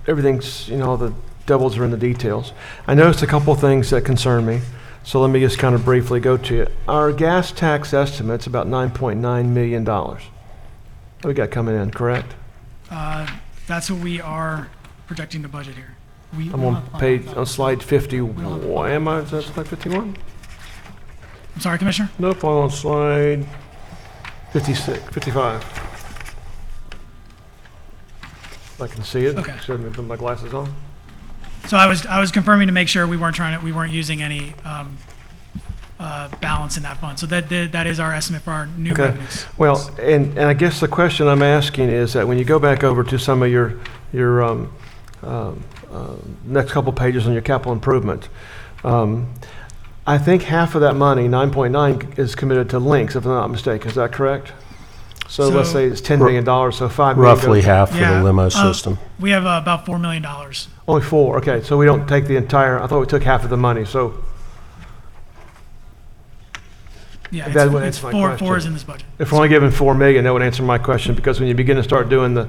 S4: Everything's, all the devils are in the details. I noticed a couple of things that concern me. So let me just kind of briefly go to it. Our gas tax estimate's about $9.9 million. What we got coming in, correct?
S3: That's what we are projecting the budget here.
S4: I'm on slide 51. Am I? Is that slide 51?
S3: I'm sorry, Commissioner?
S4: Nope, I'm on slide 55. I can see it.
S3: Okay.
S4: Should I put my glasses on?
S3: So I was confirming to make sure we weren't using any balance in that fund. So that is our estimate for our new revenues.
S4: Well, and I guess the question I'm asking is that when you go back over to some of your next couple pages on your capital improvement, I think half of that money, 9.9, is committed to links, if I'm not mistaken. Is that correct? So let's say it's $10 million, so $5 million.
S1: Roughly half for the limo system.
S3: We have about $4 million.
S4: Only 4, okay. So we don't take the entire, I thought we took half of the money, so.
S3: Yeah,
S4: That would
S3: it's
S4: answer my
S3: four
S4: question.
S3: is in this budget.
S4: If we're only given $4 million, that would answer my question, because when you begin to start doing the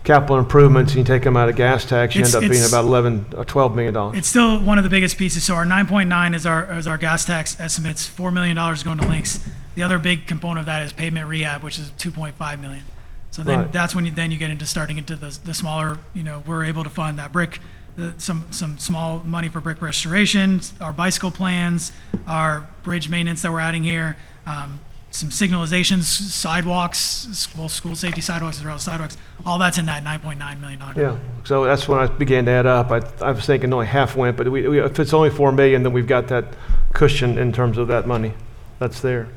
S4: capital improvements and you take them out of gas tax, you end up being about $11 or $12 million.
S3: It's still one of the biggest pieces. So our 9.9 is our gas tax estimates. $4 million going to links. The other big component of that is pavement rehab, which is 2.5 million. So then
S4: Right.
S3: that's when you get into starting into the smaller. We're able to fund that brick, some small money for brick restoration, our bicycle plans, our bridge maintenance that we're adding here, some signalizations, sidewalks, school safety sidewalks as well as sidewalks. All that's in that $9.9 million.
S4: Yeah, so that's when I began to add up. I was thinking only half went, but if it's only $4 million, then we've got that cushion in terms of that money that's there.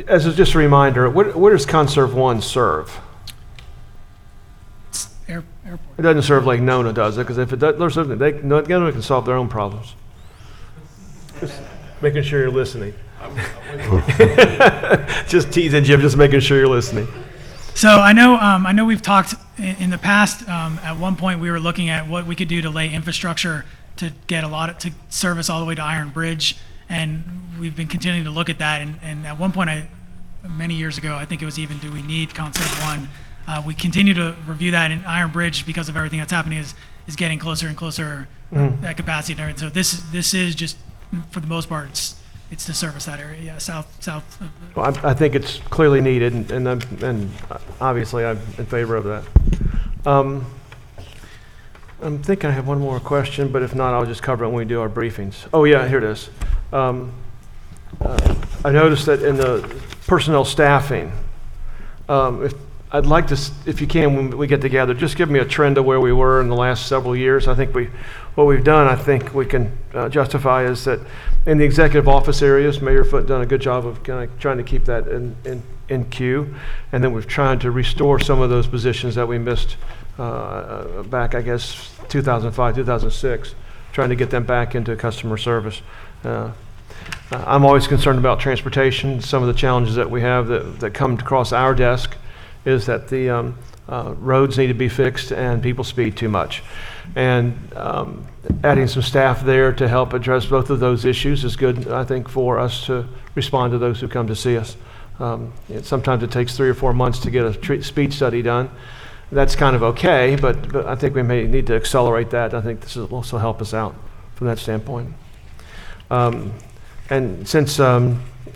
S4: As just a reminder, what does Conserve 1 serve?
S3: Airport.
S4: It doesn't serve like Nona does it, because if it does, Nona can solve their own problems. Just making sure you're listening. Just teasing Jim, just making sure you're listening.
S3: So I know we've talked in the past. At one point, we were looking at what we could do to lay infrastructure to get to service all the way to Iron Bridge, and we've been continuing to look at that. And at one point, many years ago, I think it was even, do we need Concept 1? We continue to review that, and Iron Bridge, because of everything that's happening, is getting closer and closer at capacity and everything. So this is just, for the most part, it's to service that area. Yeah, south.
S4: Well, I think it's clearly needed, and obviously I'm in favor of that. I'm thinking I have one more question, but if not, I'll just cover it when we do our briefings. Oh yeah, here it is. I noticed that in the personnel staffing, I'd like to, if you can, when we get together, just give me a trend of where we were in the last several years. I think what we've done, I think we can justify is that in the executive office areas, Mayor Foote done a good job of kind of trying to keep that in queue, and then we've tried to restore some of those positions that we missed back, I guess, 2005, 2006, trying to get them back into customer service. I'm always concerned about transportation. Some of the challenges that we have that come across our desk is that the roads need to be fixed and people speed too much. And adding some staff there to help address both of those issues is good, I think, for us to respond to those who come to see us. Sometimes it takes 3 or 4 months to get a speed study done. That's kind of okay, but I think we may need to accelerate that. I think this will also help us out from that standpoint. And since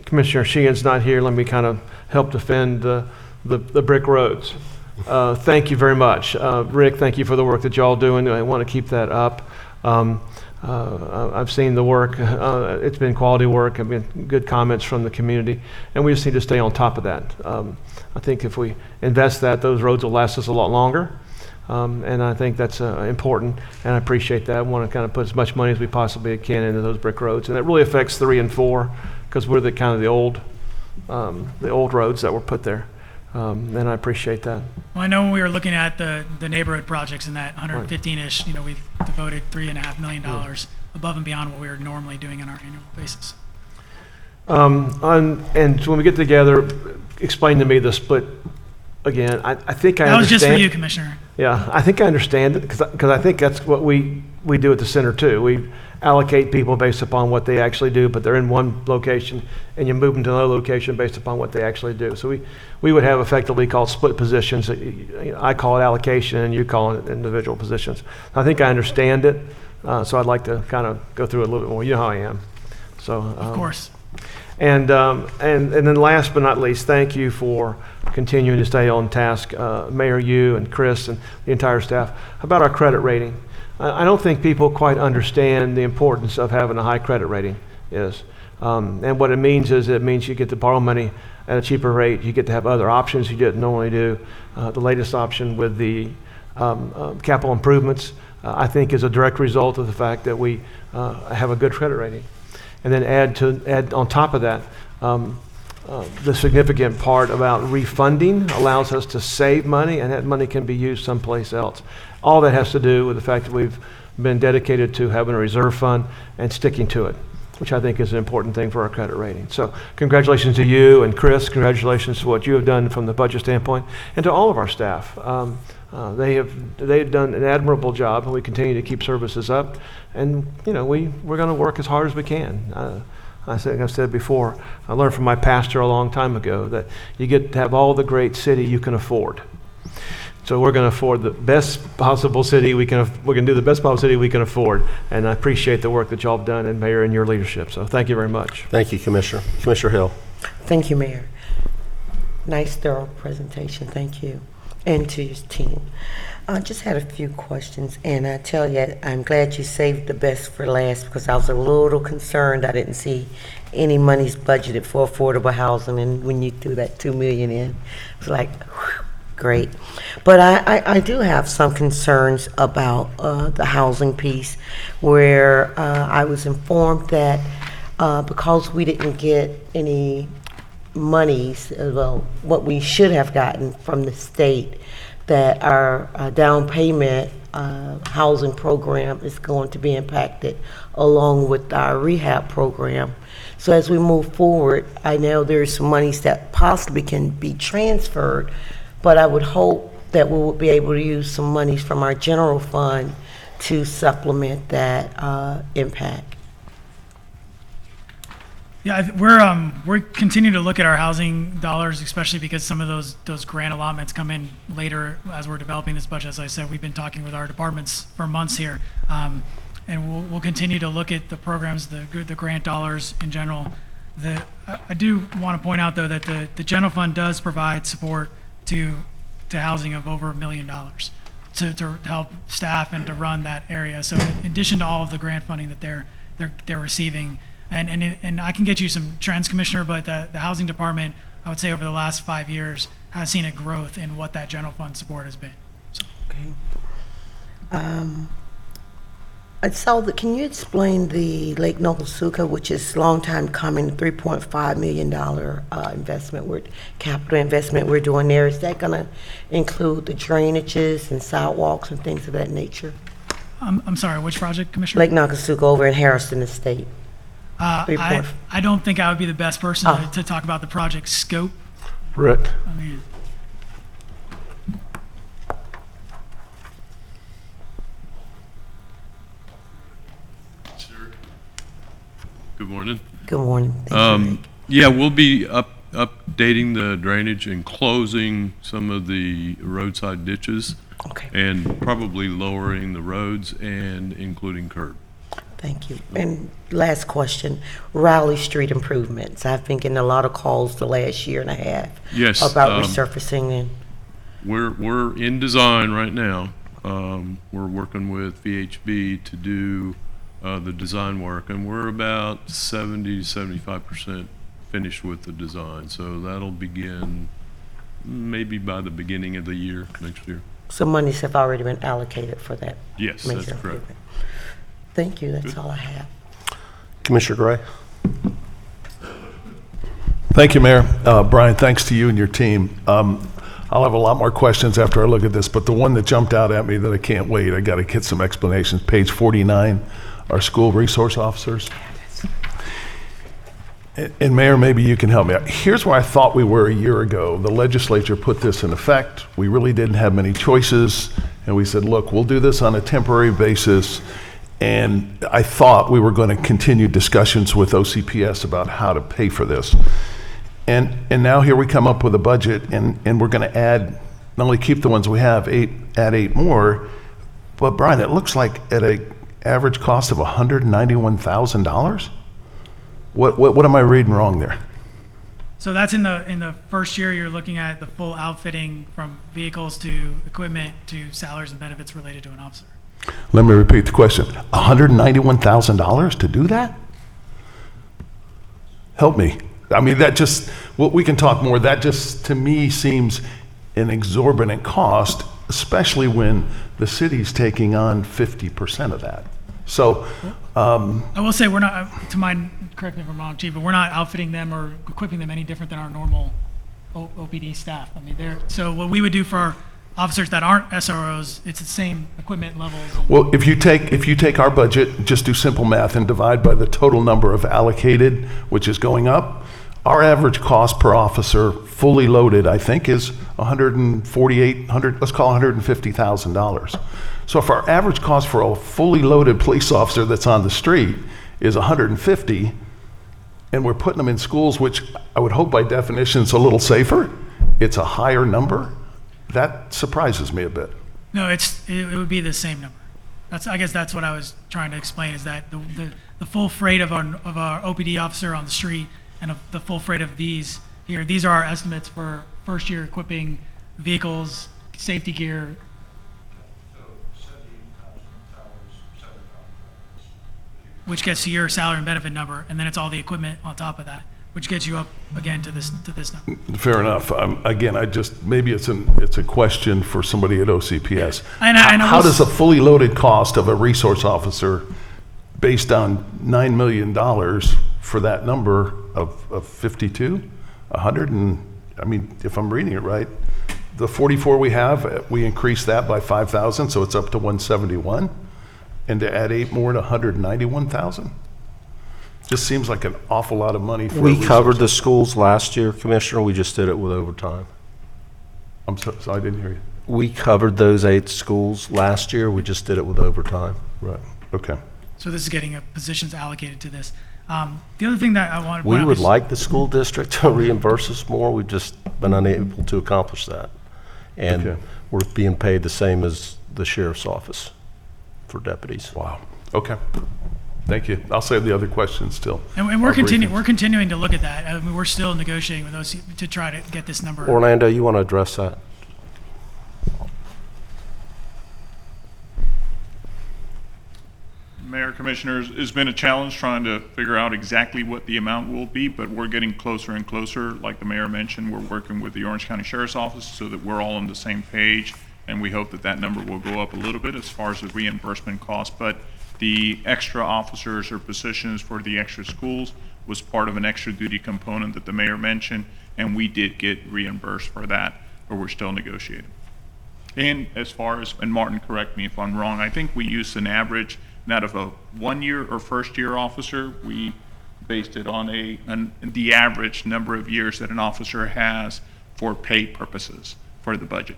S4: Commissioner Sheehan's not here, let me kind of help defend the brick roads. Thank you very much. Rick, thank you for the work that y'all doing. I want to keep that up. I've seen the work. It's been quality work. I've been good comments from the community, and we just need to stay on top of that. I think if we invest that, those roads will last us a lot longer. And I think that's important, and I appreciate that. I want to kind of put as much money as we possibly can into those brick roads, and it really affects 3 and 4 because we're the old roads that were put there, and I appreciate that.
S3: Well, I know when we were looking at the neighborhood projects in that 115-ish, we've devoted $3.5 million above and beyond what we were normally doing on our annual basis.
S4: And so when we get together, explain to me the split again. I think I understand.
S3: That was just for you, Commissioner.
S4: Yeah, I think I understand it because I think that's what we do at the center too. We allocate people based upon what they actually do, but they're in one location, and you move them to another location based upon what they actually do. So we would have effectively called split positions. I call it allocation, and you call it individual positions. I think I understand it, so I'd like to kind of go through it a little bit more. You know how I am. So
S3: Of course.
S4: And then last but not least, thank you for continuing to stay on task, Mayor, you and Chris and the entire staff, about our credit rating. I don't think people quite understand the importance of having a high credit rating is. And what it means is it means you get to borrow money at a cheaper rate. You get to have other options you didn't normally do. The latest option with the capital improvements, I think, is a direct result of the fact that we have a good credit rating. And then add on top of that, the significant part about refunding allows us to save money, and that money can be used someplace else. All that has to do with the fact that we've been dedicated to having a reserve fund and sticking to it, which I think is an important thing for our credit rating. So congratulations to you and Chris. Congratulations to what you have done from the budget standpoint, and to all of our staff. They've done an admirable job, and we continue to keep services up. And we're going to work as hard as we can. I've said before, I learned from my pastor a long time ago that you get to have all the great city you can afford. So we're going to afford the best possible city we can. We're going to do the best possible city we can afford. And I appreciate the work that y'all have done, and Mayor, and your leadership. So thank you very much.
S1: Thank you, Commissioner. Commissioner Hill.
S5: Thank you, Mayor. Nice, thorough presentation. Thank you. And to your team. I just had a few questions, and I tell you, I'm glad you saved the best for last because I was a little concerned I didn't see any monies budgeted for affordable housing, and when you threw that $2 million in, it was like, whew, great. But I do have some concerns about the housing piece, where I was informed that because we didn't get any monies, well, what we should have gotten from the state, that our down payment housing program is going to be impacted along with our rehab program. So as we move forward, I know there's some monies that possibly can be transferred, but I would hope that we will be able to use some monies from our general fund to supplement that impact.
S3: Yeah, we're continuing to look at our housing dollars, especially because some of those grant allotments come in later as we're developing this budget. As I said, we've been talking with our departments for months here, and we'll continue to look at the programs, the grant dollars in general. I do want to point out though that the general fund does provide support to housing of over $1 million to help staff and to run that area. So in addition to all of the grant funding that they're receiving. And I can get you some trends, Commissioner, but the housing department, I would say over the last 5 years, has seen a growth in what that general fund support has been. So.
S5: Okay. I saw that, can you explain the Lake Nokasuka, which is a long time coming, $3.5 million capital investment we're doing there? Is that going to include the drainages and sidewalks and things of that nature?
S3: I'm sorry, which project, Commissioner?
S5: Lake Nokasuka over in Harrison Estate.
S3: I don't think I would be the best person to talk about the project scope.
S4: Rick.
S3: I mean,
S6: Sure. Good morning.
S5: Good morning. Thank you, Rick.
S6: Yeah, we'll be updating the drainage and closing some of the roadside ditches.
S5: Okay.
S6: And probably lowering the roads and including curb.
S5: Thank you. And last question, Raleigh Street improvements. I've been getting a lot of calls the last year and a half.
S6: Yes,
S5: about resurfacing and.
S6: We're in design right now. We're working with VHB to do the design work, and we're about 70 to 75% finished with the design. So that'll begin maybe by the beginning of the year next year.
S5: some monies have already been allocated for that.
S6: Yes, that's
S5: major
S6: correct.
S5: improvement. Thank you, that's all I have.
S1: Commissioner Gray?
S7: Thank you, Mayor. Brian, thanks to you and your team. I'll have a lot more questions after I look at this, but the one that jumped out at me that I can't wait, I got to get some explanations. Page 49, our school resource officers. And Mayor, maybe you can help me out. Here's where I thought we were a year ago. The legislature put this in effect. We really didn't have many choices. And we said, look, we'll do this on a temporary basis. And I thought we were going to continue discussions with OCPS about how to pay for this. And now here we come up with a budget, and we're going to add, not only keep the ones we have, add 8 more. But Brian, it looks like at an average cost of $191,000? What am I reading wrong there?
S3: So that's in the first year, you're looking at the full outfitting from vehicles to equipment to salaries and benefits related to an officer.
S7: Let me repeat the question. $191,000 to do that? Help me. I mean, that just, well, we can talk more. That just, to me, seems an exorbitant cost, especially when the city's taking on 50% of that. So,
S3: I will say, we're not, to my, correct me if I'm wrong, Chief, but we're not outfitting them or equipping them any different than our normal OPD staff. I mean, so what we would do for our officers that aren't SROs, it's the same equipment levels.
S7: well, if you take our budget, just do simple math and divide by the total number of allocated, which is going up, our average cost per officer, fully loaded, I think, is $148,000, let's call it $150,000. So if our average cost for a fully loaded police officer that's on the street is $150,000, and we're putting them in schools, which I would hope by definition is a little safer, it's a higher number, that surprises me a bit.
S3: No, it would be the same number. I guess that's what I was trying to explain, is that the full freight of our OPD officer on the street and of the full freight of these here, these are our estimates for first year equipping vehicles, safety gear. Which gets to your salary and benefit number, and then it's all the equipment on top of that, which gets you up again to this number.
S7: Fair enough. Again, maybe it's a question for somebody at OCPS. How does a fully loaded cost of a resource officer based on $9 million for that number of 52, 100, and, I mean, if I'm reading it right, the 44 we have, we increased that by 5,000, so it's up to 171. And to add 8 more to 191,000? Just seems like an awful lot of money for a
S1: We
S7: resource.
S1: covered the schools last year, Commissioner. We just did it with overtime.
S7: I'm so I didn't hear you.
S1: We covered those 8 schools last year. We just did it with overtime.
S7: Right, okay.
S3: So this is getting positions allocated to this. The other thing that I wanted to
S1: We
S3: point out
S1: would
S3: is-
S1: like the school district to reimburse us more. We've just been unable to accomplish that. And
S7: Okay.
S1: we're being paid the same as the sheriff's office for deputies.
S7: Wow, okay. Thank you. I'll save the other questions till.
S3: And we're
S7: our briefing.
S3: we're continuing to look at that. I mean, we're still negotiating with those to try to get this number.
S1: Orlando, you want to address that?
S8: Mayor, Commissioners, it's been a challenge trying to figure out exactly what the amount will be, but we're getting closer and closer. Like the mayor mentioned, we're working with the Orange County Sheriff's Office so that we're all on the same page, and we hope that that number will go up a little bit as far as the reimbursement cost. But the extra officers or positions for the extra schools was part of an extra duty component that the mayor mentioned, and we did get reimbursed for that, but we're still negotiating. And as far as, and Martin, correct me if I'm wrong, I think we used an average, not of a one-year or first-year officer. We based it on the average number of years that an officer has for pay purposes for the budget.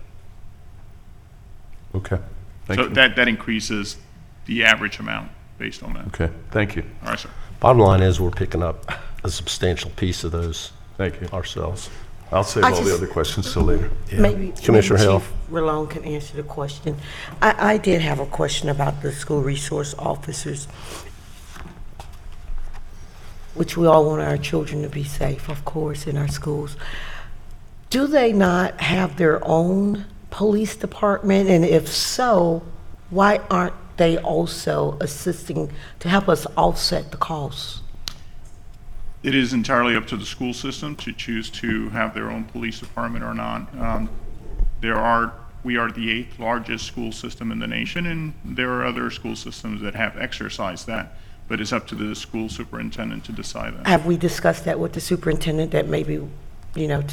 S7: Okay, thank
S8: So
S7: you.
S8: that increases the average amount based on that.
S7: Okay, thank you.
S8: All right, sir.
S1: Bottom line is we're picking up a substantial piece of those
S7: Thank you.
S1: ourselves.
S7: I'll save
S5: I
S7: all the
S5: just-
S7: other questions till later.
S5: Maybe
S1: Commissioner Hill.
S5: Chief Rallone can answer the question. I did have a question about the school resource officers, which we all want our children to be safe, of course, in our schools. Do they not have their own police department? And if so, why aren't they also assisting to help us offset the costs?
S8: It is entirely up to the school system to choose to have their own police department or not. There are We are the 8th largest school system in the nation, and there are other school systems that have exercised that, but it's up to the school superintendent to decide that.
S5: Have we discussed that with the superintendent, that maybe, to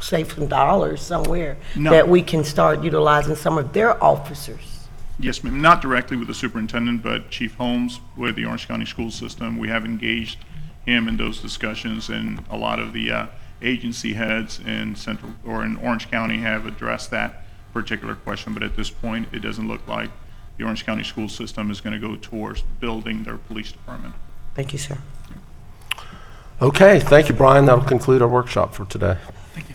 S5: save some dollars somewhere?
S8: No.
S5: That we can start utilizing some of their officers?
S8: Yes, ma'am, not directly with the superintendent, but Chief Holmes with the Orange County School System. We have engaged him in those discussions, and a lot of the agency heads in Orange County have addressed that particular question, but at this point, it doesn't look like the Orange County School System is going to go towards building their police department.
S5: Thank you, sir.
S1: Okay, thank you, Brian. That'll conclude our workshop for today.
S3: Thank you.